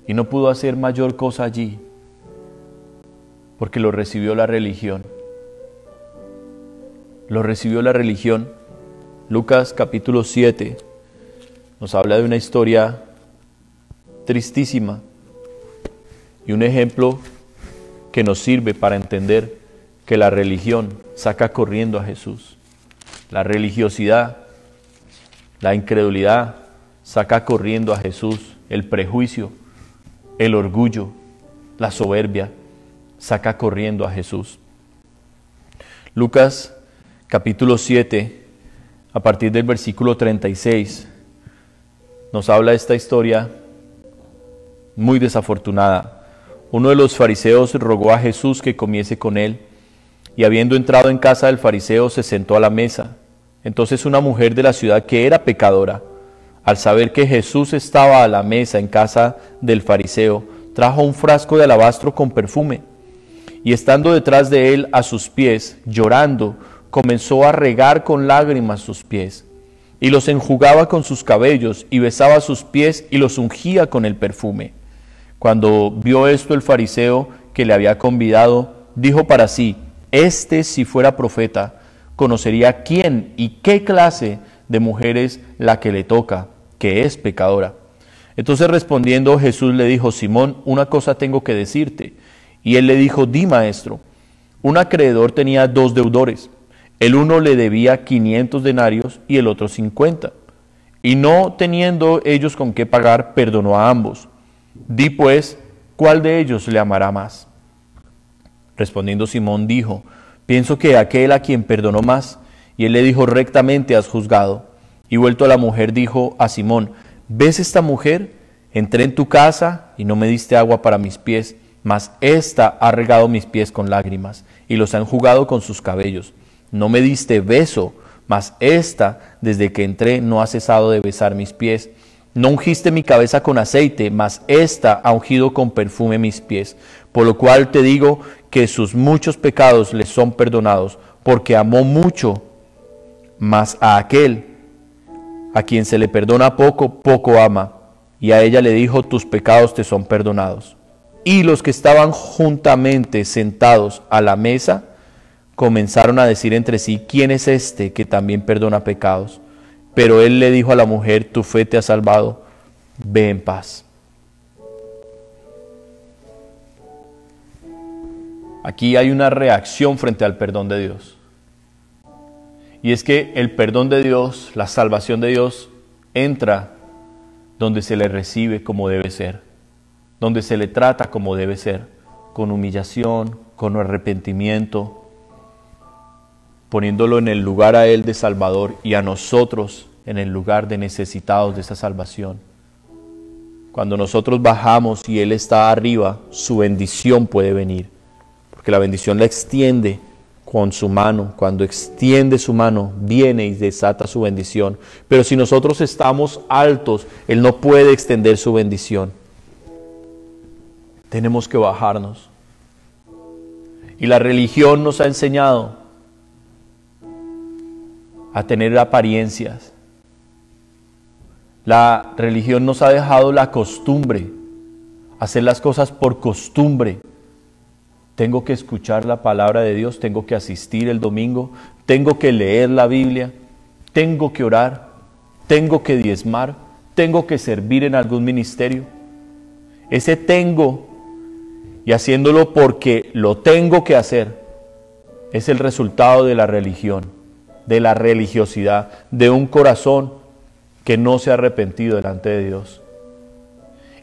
y no pudo hacer mayor cosa allí porque lo recibió la religión. Lo recibió la religión. Lucas capítulo 7 nos habla de una historia tristísima y un ejemplo que nos sirve para entender que la religión saca corriendo a Jesús. La religiosidad, la incredulidad saca corriendo a Jesús. El prejuicio, el orgullo, la soberbia saca corriendo a Jesús. Lucas capítulo 7, a partir del versículo 36, nos habla esta historia muy desafortunada. Uno de los fariseos rogó a Jesús que comiese con él, y habiendo entrado en casa del fariseo, se sentó a la mesa. Entonces una mujer de la ciudad, que era pecadora, al saber que Jesús estaba a la mesa en casa del fariseo, trajo un frasco de alabastro con perfume, y estando detrás de él a sus pies, llorando, comenzó a regar con lágrimas sus pies, y los enjugaba con sus cabellos, y besaba sus pies, y los ungía con el perfume. Cuando vio esto el fariseo que le había convidado, dijo para sí: este, si fuera profeta, conocería quién y qué clase de mujer es la que le toca, que es pecadora. Entonces respondiendo Jesús le dijo: Simón, una cosa tengo que decirte. Y él le dijo: di, maestro. Un acreedor tenía 2 deudores. El uno le debía 500 denarios y el otro 50. Y no teniendo ellos con qué pagar, perdonó a ambos. Di pues, ¿cuál de ellos le amará más? Respondiendo Simón dijo: pienso que aquel a quien perdonó más. Y él le dijo: rectamente has juzgado. Y vuelto a la mujer dijo a Simón: ¿ves esta mujer? Entré en tu casa y no me diste agua para mis pies, mas ésta ha regado mis pies con lágrimas y los ha enjugado con sus cabellos. No me diste beso, mas ésta, desde que entré, no ha cesado de besar mis pies. No ungiste mi cabeza con aceite, mas ésta ha ungido con perfume mis pies. Por lo cual te digo que sus muchos pecados les son perdonados, porque amó mucho. Mas a aquel a quien se le perdona poco, poco ama. Y a ella le dijo: tus pecados te son perdonados. Y los que estaban juntamente sentados a la mesa comenzaron a decir entre sí: ¿quién es este que también perdona pecados? Pero él le dijo a la mujer: tu fe te ha salvado, ve en paz. Aquí hay una reacción frente al perdón de Dios. Y es que el perdón de Dios, la salvación de Dios, entra donde se le recibe como debe ser, donde se le trata como debe ser, con humillación, con arrepentimiento, poniéndolo en el lugar a Él de Salvador y a nosotros en el lugar de necesitados de esa salvación. Cuando nosotros bajamos y Él está arriba, su bendición puede venir, porque la bendición la extiende con su mano. Cuando extiende su mano, viene y desata su bendición. Pero si nosotros estamos altos, Él no puede extender su bendición. Tenemos que bajarnos. Y la religión nos ha enseñado a tener apariencias. La religión nos ha dejado la costumbre, hacer las cosas por costumbre. Tengo que escuchar la palabra de Dios, tengo que asistir el domingo, tengo que leer la Biblia, tengo que orar, tengo que diezmar, tengo que servir en algún ministerio. Ese tengo, y haciéndolo porque lo tengo que hacer, es el resultado de la religión, de la religiosidad, de un corazón que no se ha arrepentido delante de Dios.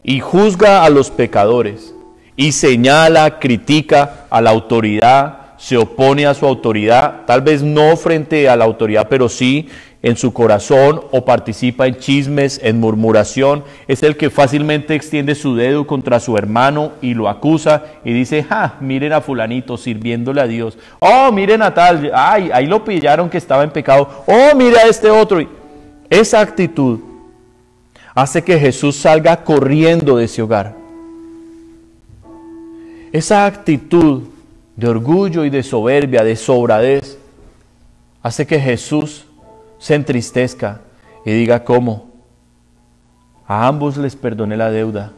Y juzga a los pecadores, y señala, critica a la autoridad, se opone a su autoridad, tal vez no frente a la autoridad, pero sí en su corazón, o participa en chismes, en murmuración. Es el que fácilmente extiende su dedo contra su hermano y lo acusa y dice: miren a fulanito sirviéndole a Dios. Oh, miren a tal, ay, ahí lo pillaron que estaba en pecado. Oh, mira a este otro. Esa actitud hace que Jesús salga corriendo de ese hogar. Esa actitud de orgullo y de soberbia, de sobradez, hace que Jesús se entristezca y diga: ¿cómo? A ambos les perdoné la deuda,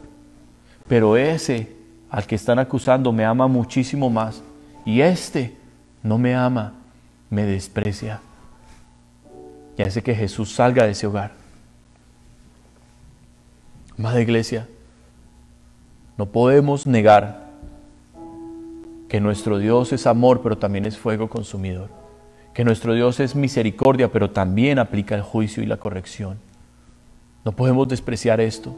pero ese al que están acusando me ama muchísimo más, y este no me ama, me desprecia. Y hace que Jesús salga de ese hogar. Amada iglesia, no podemos negar que nuestro Dios es amor, pero también es fuego consumidor. Que nuestro Dios es misericordia, pero también aplica el juicio y la corrección. No podemos despreciar esto.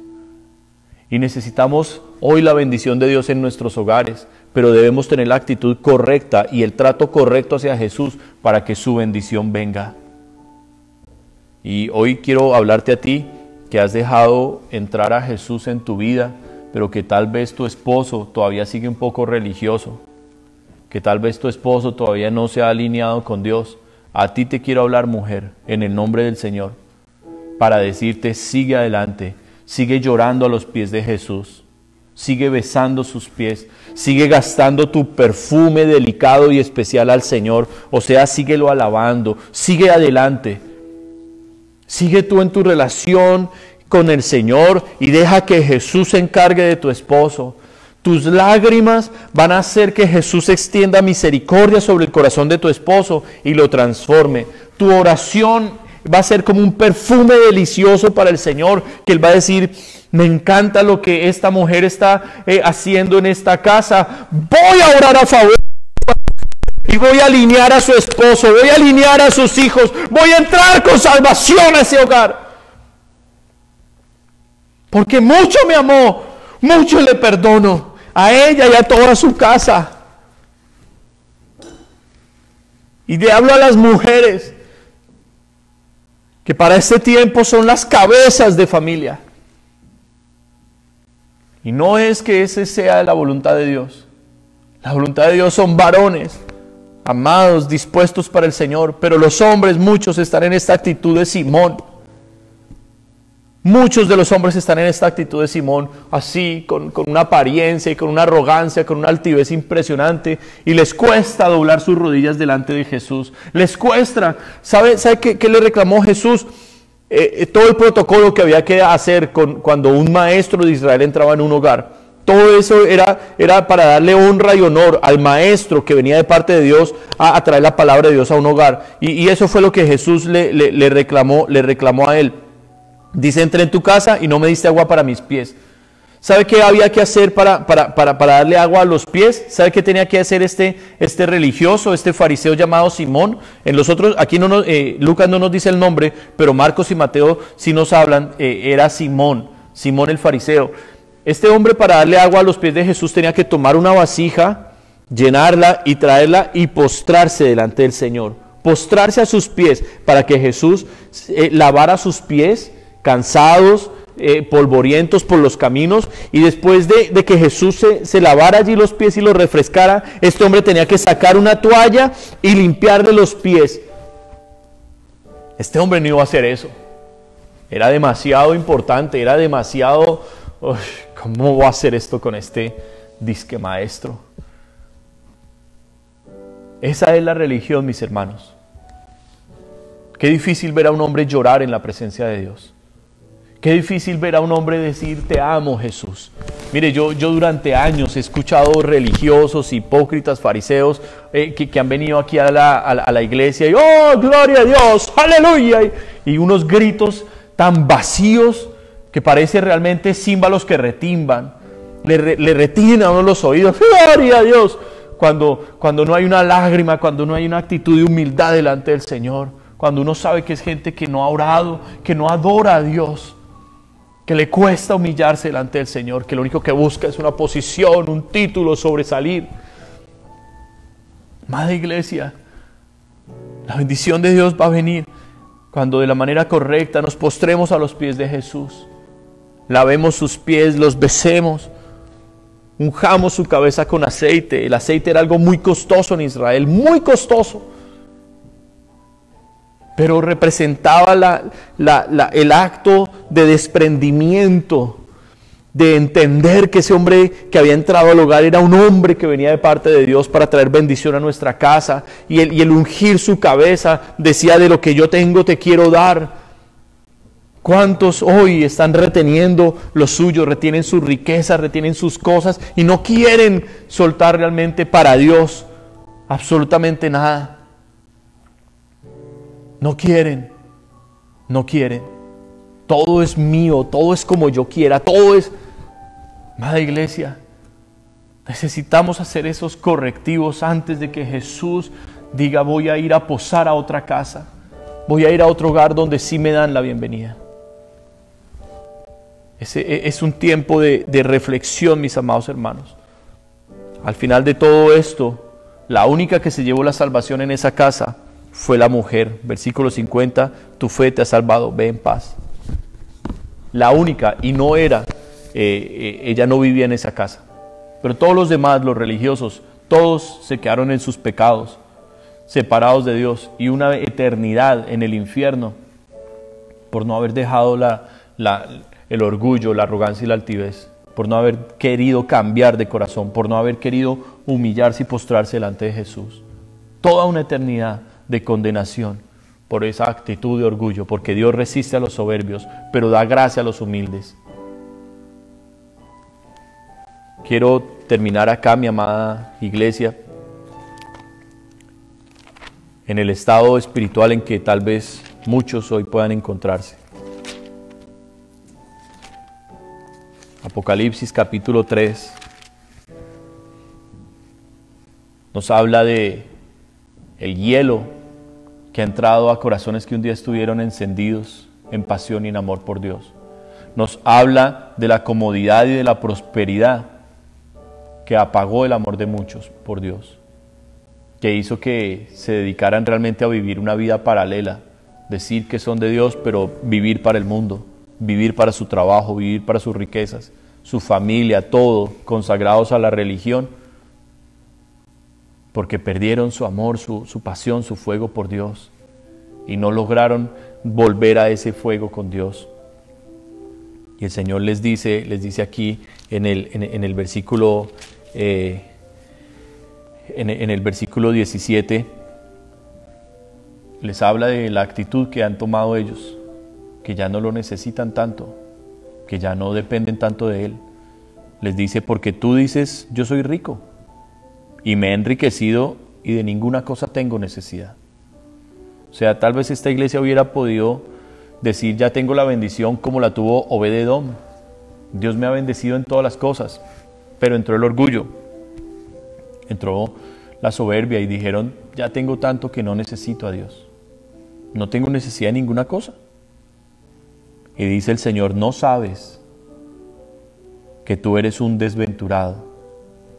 Y necesitamos hoy la bendición de Dios en nuestros hogares, pero debemos tener la actitud correcta y el trato correcto hacia Jesús para que su bendición venga. Y hoy quiero hablarte a ti que has dejado entrar a Jesús en tu vida, pero que tal vez tu esposo todavía sigue un poco religioso, que tal vez tu esposo todavía no se ha alineado con Dios. A ti te quiero hablar, mujer, en el nombre del Señor, para decirte: sigue adelante, sigue llorando a los pies de Jesús, sigue besando sus pies, sigue gastando tu perfume delicado y especial al Señor, o sea, síguelo alabando, sigue adelante, sigue tú en tu relación con el Señor y deja que Jesús se encargue de tu esposo. Tus lágrimas van a hacer que Jesús extienda misericordia sobre el corazón de tu esposo y lo transforme. Tu oración va a ser como un perfume delicioso para el Señor, que Él va a decir: me encanta lo que esta mujer está haciendo en esta casa. Voy a orar a favor y voy a alinear a su esposo, voy a alinear a sus hijos, voy a entrar con salvación a ese hogar. Porque mucho me amó, mucho le perdono a ella y a toda su casa. Y le hablo a las mujeres que para este tiempo son las cabezas de familia. Y no es que ese sea la voluntad de Dios. La voluntad de Dios son varones amados, dispuestos para el Señor. Pero los hombres, muchos están en esta actitud de Simón. Muchos de los hombres están en esta actitud de Simón, así, con una apariencia y con una arrogancia, con una altivez impresionante, y les cuesta doblar sus rodillas delante de Jesús. Les cuesta. ¿Sabe qué le reclamó Jesús? Todo el protocolo que había que hacer cuando un maestro de Israel entraba en un hogar. Todo eso era para darle honra y honor al maestro que venía de parte de Dios a traer la palabra de Dios a un hogar. Y eso fue lo que Jesús le reclamó a él. Dice: entré en tu casa y no me diste agua para mis pies. ¿Sabe qué había que hacer para darle agua a los pies? ¿Sabe qué tenía que hacer este religioso, este fariseo llamado Simón? En los otros, aquí Lucas no nos dice el nombre, pero Marcos y Mateo sí nos hablan. Era Simón el fariseo. Este hombre, para darle agua a los pies de Jesús, tenía que tomar una vasija, llenarla y traerla y postrarse delante del Señor. Postrarse a sus pies para que Jesús lavara sus pies, cansados, polvorientos por los caminos, y después de que Jesús se lavara allí los pies y los refrescara, este hombre tenía que sacar una toalla y limpiarle los pies. Este hombre no iba a hacer eso. Era demasiado importante, era demasiado... ¿Cómo voy a hacer esto con este disque maestro? Esa es la religión, mis hermanos. Qué difícil ver a un hombre llorar en la presencia de Dios. Qué difícil ver a un hombre decir: te amo, Jesús. Mire, yo durante años he escuchado religiosos, hipócritas, fariseos que han venido aquí a la iglesia y ¡oh, gloria a Dios! ¡Aleluya! Y unos gritos tan vacíos que parece realmente címbalos que retimban. Le retienen a uno los oídos. ¡Gloria a Dios! Cuando no hay una lágrima, cuando no hay una actitud de humildad delante del Señor, cuando uno sabe que es gente que no ha orado, que no adora a Dios, que le cuesta humillarse delante del Señor, que lo único que busca es una posición, un título, sobresalir. Amada iglesia, la bendición de Dios va a venir cuando de la manera correcta nos postremos a los pies de Jesús, lavemos sus pies, los besemos, unjamos su cabeza con aceite. El aceite era algo muy costoso en Israel, muy costoso, pero representaba el acto de desprendimiento, de entender que ese hombre que había entrado al hogar era un hombre que venía de parte de Dios para traer bendición a nuestra casa, y el ungir su cabeza decía: de lo que yo tengo te quiero dar. ¿Cuántos hoy están reteniendo lo suyo, retienen sus riquezas, retienen sus cosas y no quieren soltar realmente para Dios absolutamente nada? No quieren. Todo es mío, todo es como yo quiera, todo es... Amada iglesia, necesitamos hacer esos correctivos antes de que Jesús diga: voy a ir a posar a otra casa, voy a ir a otro hogar donde sí me dan la bienvenida. Es un tiempo de reflexión, mis amados hermanos. Al final de todo esto, la única que se llevó la salvación en esa casa fue la mujer. Versículo 50, tu fe te ha salvado, ve en paz. La única, y no era, ella no vivía en esa casa. Pero todos los demás, los religiosos, todos se quedaron en sus pecados, separados de Dios, y una eternidad en el infierno por no haber dejado el orgullo, la arrogancia y la altivez, por no haber querido cambiar de corazón, por no haber querido humillarse y postrarse delante de Jesús. Toda una eternidad de condenación por esa actitud de orgullo, porque Dios resiste a los soberbios, pero da gracia a los humildes. Quiero terminar acá, mi amada iglesia, en el estado espiritual en que tal vez muchos hoy puedan encontrarse. Apocalipsis capítulo 3 nos habla de el hielo que ha entrado a corazones que un día estuvieron encendidos en pasión y en amor por Dios. Nos habla de la comodidad y de la prosperidad que apagó el amor de muchos por Dios, que hizo que se dedicaran realmente a vivir una vida paralela, decir que son de Dios, pero vivir para el mundo, vivir para su trabajo, vivir para sus riquezas, su familia, todo, consagrados a la religión, porque perdieron su amor, su pasión, su fuego por Dios, y no lograron volver a ese fuego con Dios. Y el Señor les dice aquí en el versículo en el versículo 17, les habla de la actitud que han tomado ellos, que ya no lo necesitan tanto, que ya no dependen tanto de Él. Les dice, porque tú dices, yo soy rico y me he enriquecido y de ninguna cosa tengo necesidad. O sea, tal vez esta iglesia hubiera podido decir, ya tengo la bendición como la tuvo Obed-Edom. Dios me ha bendecido en todas las cosas, pero entró el orgullo, entró la soberbia y dijeron, ya tengo tanto que no necesito a Dios. No tengo necesidad de ninguna cosa. Y dice el Señor, ¿no sabes que tú eres un desventurado,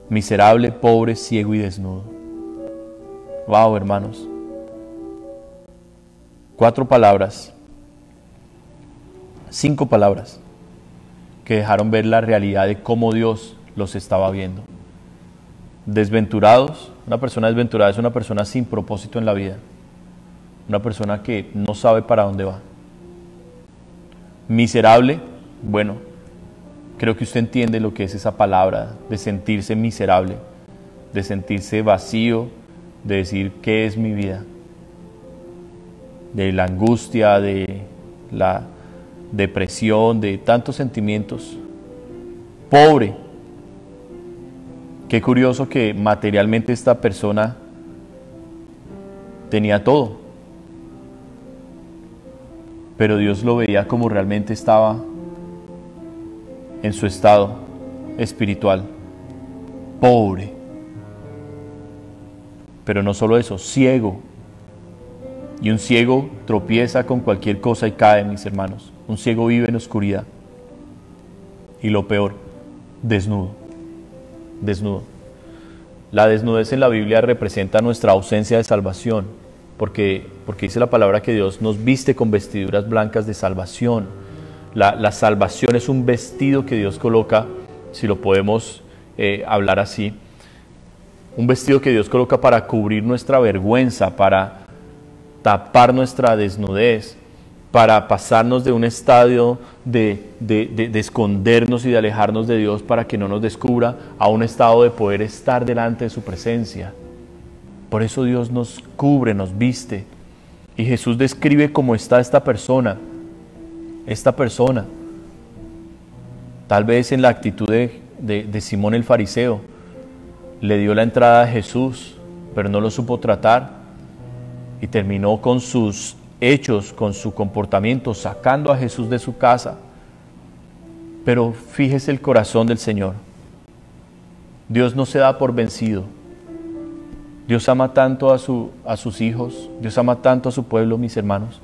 miserable, pobre, ciego y desnudo? Wow, hermanos. 4 palabras, 5 palabras que dejaron ver la realidad de cómo Dios los estaba viendo. Desventurados, una persona desventurada es una persona sin propósito en la vida, una persona que no sabe para dónde va. Miserable, bueno, creo que usted entiende lo que es esa palabra de sentirse miserable, de sentirse vacío, de decir ¿qué es mi vida? De la angustia, de la depresión, de tantos sentimientos. Pobre. Qué curioso que materialmente esta persona tenía todo, pero Dios lo veía como realmente estaba en su estado espiritual. Pobre. Pero no solo eso, ciego. Y un ciego tropieza con cualquier cosa y cae, mis hermanos. Un ciego vive en oscuridad. Y lo peor, desnudo. Desnudo. La desnudez en la Biblia representa nuestra ausencia de salvación, porque dice la palabra que Dios nos viste con vestiduras blancas de salvación. La salvación es un vestido que Dios coloca, si lo podemos hablar así, un vestido que Dios coloca para cubrir nuestra vergüenza, para tapar nuestra desnudez, para pasarnos de un estadio de escondernos y de alejarnos de Dios para que no nos descubra, a un estado de poder estar delante de su presencia. Por eso Dios nos cubre, nos viste. Y Jesús describe cómo está esta persona. Esta persona, tal vez en la actitud de Simón el fariseo, le dio la entrada a Jesús, pero no lo supo tratar y terminó con sus hechos, con su comportamiento, sacando a Jesús de su casa. Pero fíjese el corazón del Señor. Dios no se da por vencido. Dios ama tanto a sus hijos, Dios ama tanto a su pueblo, mis hermanos.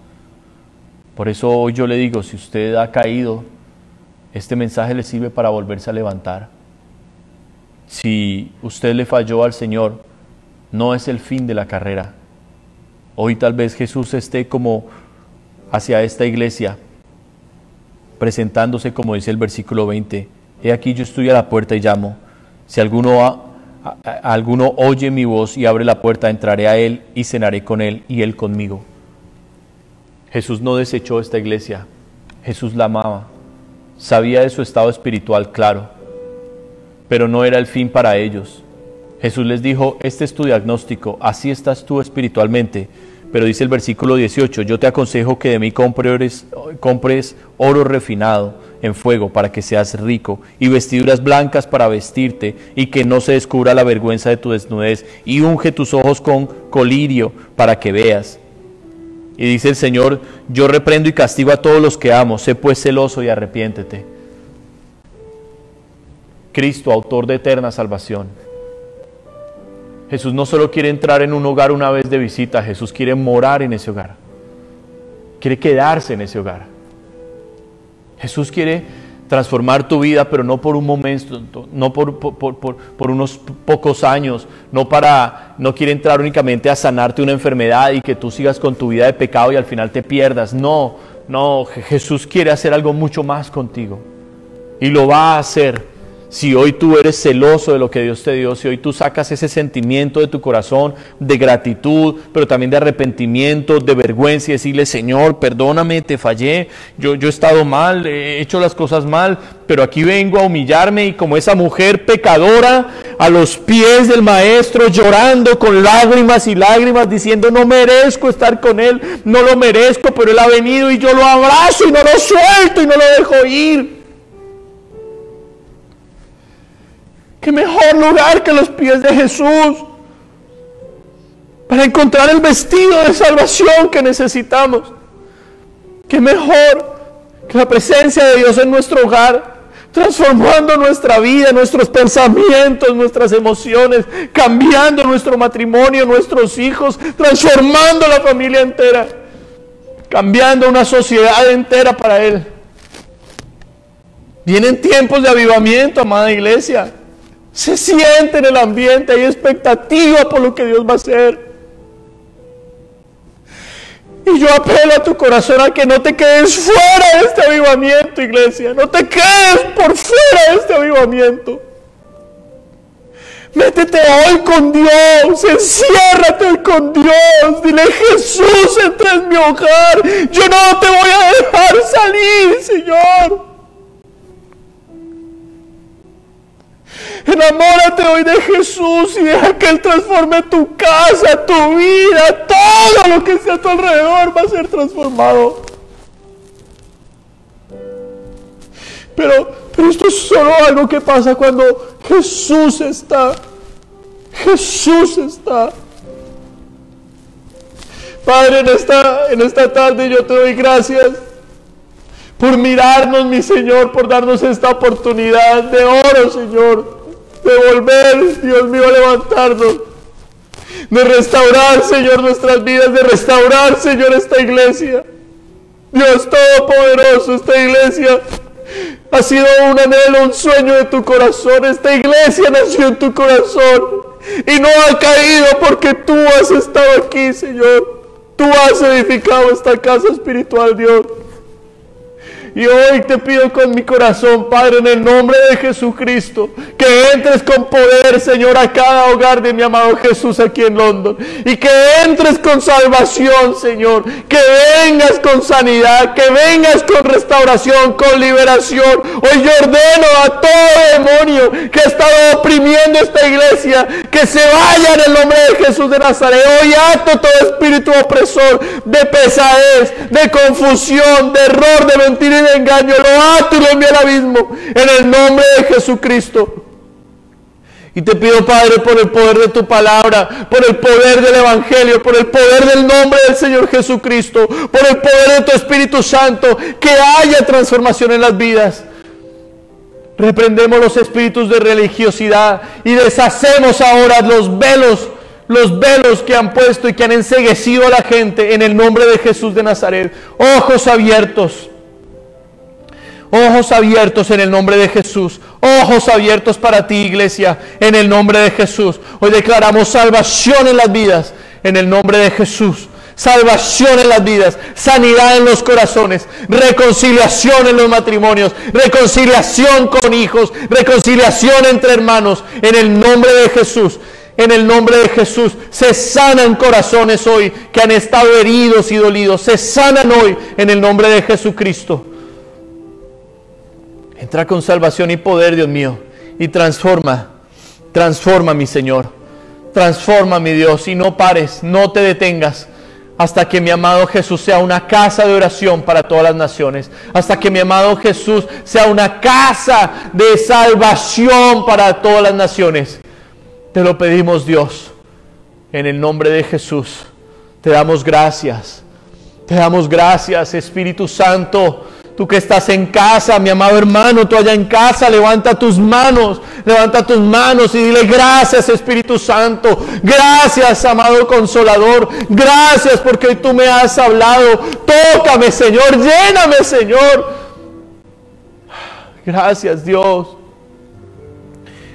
Por eso hoy yo le digo, si usted ha caído, Este mensaje le sirve para volverse a levantar. Si usted le falló al Señor, no es el fin de la carrera. Hoy tal vez Jesús esté como hacia esta iglesia, presentándose como dice el versículo 20. He aquí yo estoy a la puerta y llamo. Si alguno oye mi voz y abre la puerta, entraré a él y cenaré con él y él conmigo. Jesús no desechó esta iglesia. Jesús la amaba. Sabía de su estado espiritual, claro, pero no era el fin para ellos. Jesús les dijo, este es tu diagnóstico, así estás tú espiritualmente. Pero dice el versículo 18, yo te aconsejo que de mí compres oro refinado en fuego para que seas rico, y vestiduras blancas para vestirte, y que no se descubra la vergüenza de tu desnudez, y unge tus ojos con colirio para que veas. Y dice el Señor, yo reprendo y castigo a todos los que amo, sé pues celoso y arrepiéntete. Cristo, autor de eterna salvación. Jesús no solo quiere entrar en un hogar una vez de visita, Jesús quiere morar en ese hogar. Quiere quedarse en ese hogar. Jesús quiere transformar tu vida, pero no por un momento, no por unos pocos años, no quiere entrar únicamente a sanarte una enfermedad y que tú sigas con tu vida de pecado y al final te pierdas. No, Jesús quiere hacer algo mucho más contigo y lo va a hacer. Si hoy tú eres celoso de lo que Dios te dio, si hoy tú sacas ese sentimiento de tu corazón de gratitud, pero también de arrepentimiento, de vergüenza y decirle, Señor, perdóname, te fallé, yo he estado mal, he hecho las cosas mal, pero aquí vengo a humillarme y como esa mujer pecadora a los pies del Maestro, llorando con lágrimas y lágrimas, diciendo, no merezco estar con Él, no lo merezco, pero Él ha venido y yo lo abrazo y no lo suelto y no lo dejo ir. ¿Qué mejor lugar que los pies de Jesús para encontrar el vestido de salvación que necesitamos? ¿Qué mejor que la presencia de Dios en nuestro hogar, transformando nuestra vida, nuestros pensamientos, nuestras emociones, cambiando nuestro matrimonio, nuestros hijos, transformando la familia entera, cambiando una sociedad entera para Él? Vienen tiempos de avivamiento, amada iglesia. Se siente en el ambiente, hay expectativa por lo que Dios va a hacer. Y yo apelo a tu corazón a que no te quedes fuera de este avivamiento, iglesia. No te quedes por fuera de este avivamiento. Métete hoy con Dios, enciérrate hoy con Dios. Dile, Jesús, entra en mi hogar. Yo no te voy a dejar salir, Señor. Enamórate hoy de Jesús y deja que Él transforme tu casa, tu vida, todo lo que esté a tu alrededor va a ser transformado. Pero esto es solo algo que pasa cuando Jesús está. Jesús está. Padre, en esta tarde yo te doy gracias por mirarnos, mi Señor, por darnos esta oportunidad de oro, Señor, de volver, Dios mío, a levantarnos, de restaurar, Señor, nuestras vidas, de restaurar, Señor, esta iglesia. Dios Todopoderoso, esta iglesia ha sido un anhelo, un sueño de tu corazón. Esta iglesia nació en tu corazón y no ha caído porque tú has estado aquí, Señor. Tú has edificado esta casa espiritual, Dios. Y hoy te pido con mi corazón, Padre, en el nombre de Jesucristo, que entres con poder, Señor, a cada hogar de mi amado Jesús aquí en London. Y que entres con salvación, Señor. Que vengas con sanidad, que vengas con restauración, con liberación. Hoy yo ordeno a todo demonio que ha estado oprimiendo esta iglesia, que se vaya en el nombre de Jesús de Nazaret. Hoy ato todo espíritu opresor, de pesadez, de confusión, de error, de mentira y de engaño, lo ato y lo envío al abismo en el nombre de Jesucristo. Y te pido, Padre, por el poder de tu palabra, por el poder del Evangelio, por el poder del nombre del Señor Jesucristo, por el poder de tu Espíritu Santo, que haya transformación en las vidas. Reprendemos los espíritus de religiosidad y deshacemos ahora los velos que han puesto y que han enceguecido a la gente en el nombre de Jesús de Nazaret. Ojos abiertos. Ojos abiertos en el nombre de Jesús. Ojos abiertos para ti, iglesia, en el nombre de Jesús. Hoy declaramos salvación en las vidas, en el nombre de Jesús. Salvación en las vidas, sanidad en los corazones, reconciliación en los matrimonios, reconciliación con hijos, reconciliación entre hermanos, en el nombre de Jesús. En el nombre de Jesús se sanan corazones hoy que han estado heridos y dolidos. Se sanan hoy en el nombre de Jesucristo. Entra con salvación y poder, Dios mío, y transforma, mi Señor. Transforma, mi Dios, y no pares, no te detengas, hasta que mi amado Jesús sea una casa de oración para todas las naciones, hasta que mi amado Jesús sea una casa de salvación para todas las naciones. Te lo pedimos, Dios, en el nombre de Jesús. Te damos gracias, Espíritu Santo. Tú que estás en casa, mi amado hermano, tú allá en casa, levanta tus manos y dile gracias, Espíritu Santo. Gracias, amado Consolador. Gracias porque hoy tú me has hablado. Tócame, Señor. Lléname, Señor. Gracias, Dios.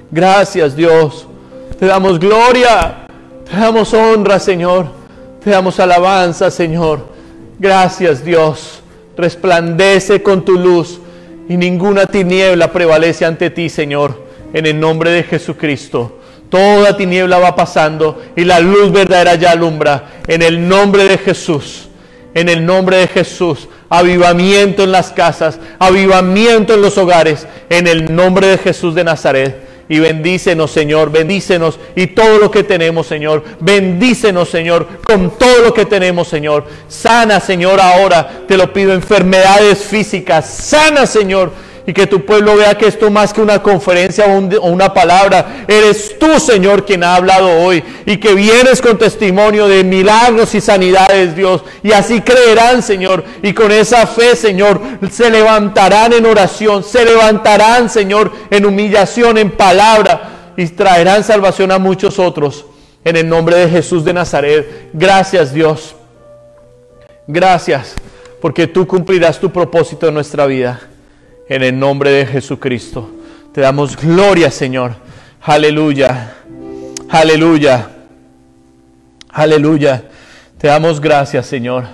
Gracias, Dios. Te damos gloria. Te damos honra, Señor. Te damos alabanza, Señor. Gracias, Dios. Resplandece con tu luz y ninguna tiniebla prevalece ante ti, Señor, en el nombre de Jesucristo. Toda tiniebla va pasando y la luz verdadera ya alumbra, en el nombre de Jesús. En el nombre de Jesús, avivamiento en las casas, avivamiento en los hogares, en el nombre de Jesús de Nazaret. Y bendícenos, Señor, bendícenos y todo lo que tenemos, Señor. Bendícenos, Señor, con todo lo que tenemos, Señor. Sana, Señor, ahora, te lo pido, enfermedades físicas. Sana, Señor, y que tu pueblo vea que esto más que una conferencia o una palabra, eres tú, Señor, quien ha hablado hoy, y que vienes con testimonio de milagros y sanidades, Dios, y así creerán, Señor, y con esa fe, Señor, se levantarán en oración, se levantarán, Señor, en humillación, en palabra, y traerán salvación a muchos otros, en el nombre de Jesús de Nazaret. Gracias, Dios, gracias, porque tú cumplirás tu propósito en nuestra vida. En el nombre de Jesucristo. Te damos gloria, Señor. Aleluya. Aleluya. Aleluya. Te damos gracias, Señor.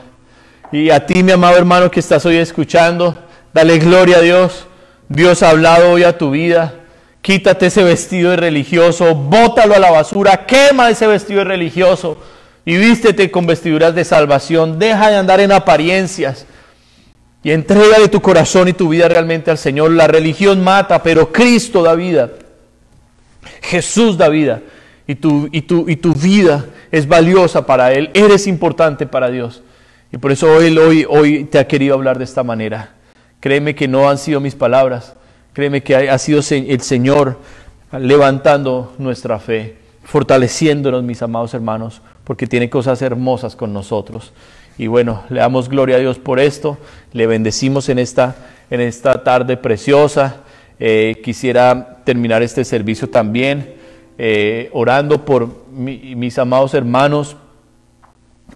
Y a ti, mi amado hermano que estás hoy escuchando, dale gloria a Dios. Dios ha hablado hoy a tu vida. Quítate ese vestido de religioso. Bótalo a la basura. Quema ese vestido de religioso. Y vístete con vestiduras de salvación. Deja de andar en apariencias. Y entrégale tu corazón y tu vida realmente al Señor. La religión mata, pero Cristo da vida. Jesús da vida. Y tu vida es valiosa para Él. Eres importante para Dios. Y por eso hoy te ha querido hablar de esta manera. Créeme que no han sido mis palabras. Créeme que ha sido el Señor levantando nuestra fe, fortaleciéndonos, mis amados hermanos, porque tiene cosas hermosas con nosotros. Y bueno, le damos gloria a Dios por esto, le bendecimos en esta tarde preciosa. Quisiera terminar este servicio también orando por mis amados hermanos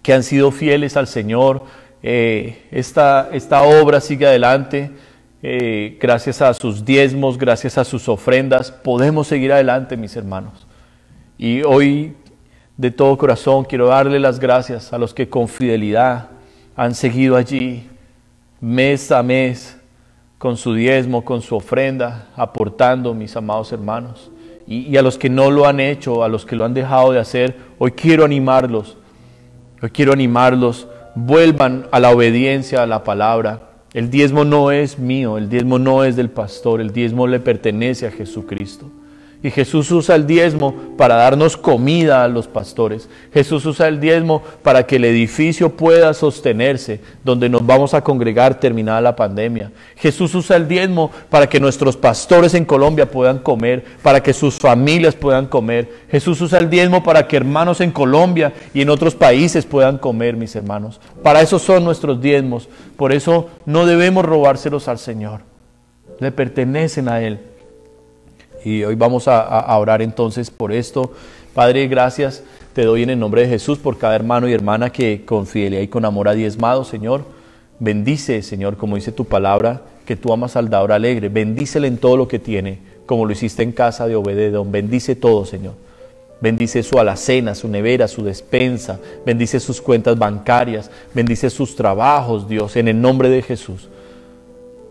que han sido fieles al Señor. Esta obra sigue adelante, gracias a sus diezmos, gracias a sus ofrendas, podemos seguir adelante, mis hermanos. Y hoy, de todo corazón, quiero darle las gracias a los que con fidelidad han seguido allí mes a mes con su diezmo, con su ofrenda, aportando, mis amados hermanos. Y a los que no lo han hecho, a los que lo han dejado de hacer, hoy quiero animarlos, vuelvan a la obediencia a la palabra. El diezmo no es mío, el diezmo no es del pastor, el diezmo le pertenece a Jesucristo. Y Jesús usa el diezmo para darnos comida a los pastores. Jesús usa el diezmo para que el edificio pueda sostenerse, donde nos vamos a congregar terminada la pandemia. Jesús usa el diezmo para que nuestros pastores en Colombia puedan comer, para que sus familias puedan comer. Jesús usa el diezmo para que hermanos en Colombia y en otros países puedan comer, mis hermanos. Para eso son nuestros diezmos. Por eso no debemos robárselos al Señor. Le pertenecen a Él. Y hoy vamos a orar entonces por esto. Padre, gracias te doy en el nombre de Jesús por cada hermano y hermana que con fidelidad y con amor ha diezmado, Señor. Bendice, Señor, como dice tu palabra, que tú amas al dador alegre. Bendícele en todo lo que tiene, como lo hiciste en casa de Obed-edom. Bendice todo, Señor. Bendice su alacena, su nevera, su despensa. Bendice sus cuentas bancarias. Bendice sus trabajos, Dios, en el nombre de Jesús.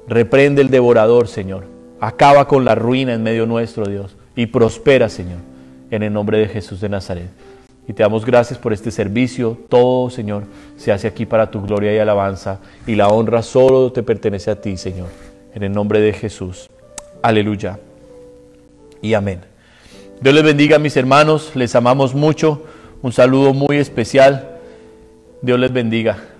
Reprende el devorador, Señor. Acaba con la ruina en medio nuestro, Dios. Y prospera, Señor, en el nombre de Jesús de Nazaret. Y te damos gracias por este servicio. Todo, Señor, se hace aquí para tu gloria y alabanza. Y la honra solo te pertenece a ti, Señor. En el nombre de Jesús. Aleluya. Y amén. Dios les bendiga, mis hermanos. Les amamos mucho. Un saludo muy especial. Dios les bendiga.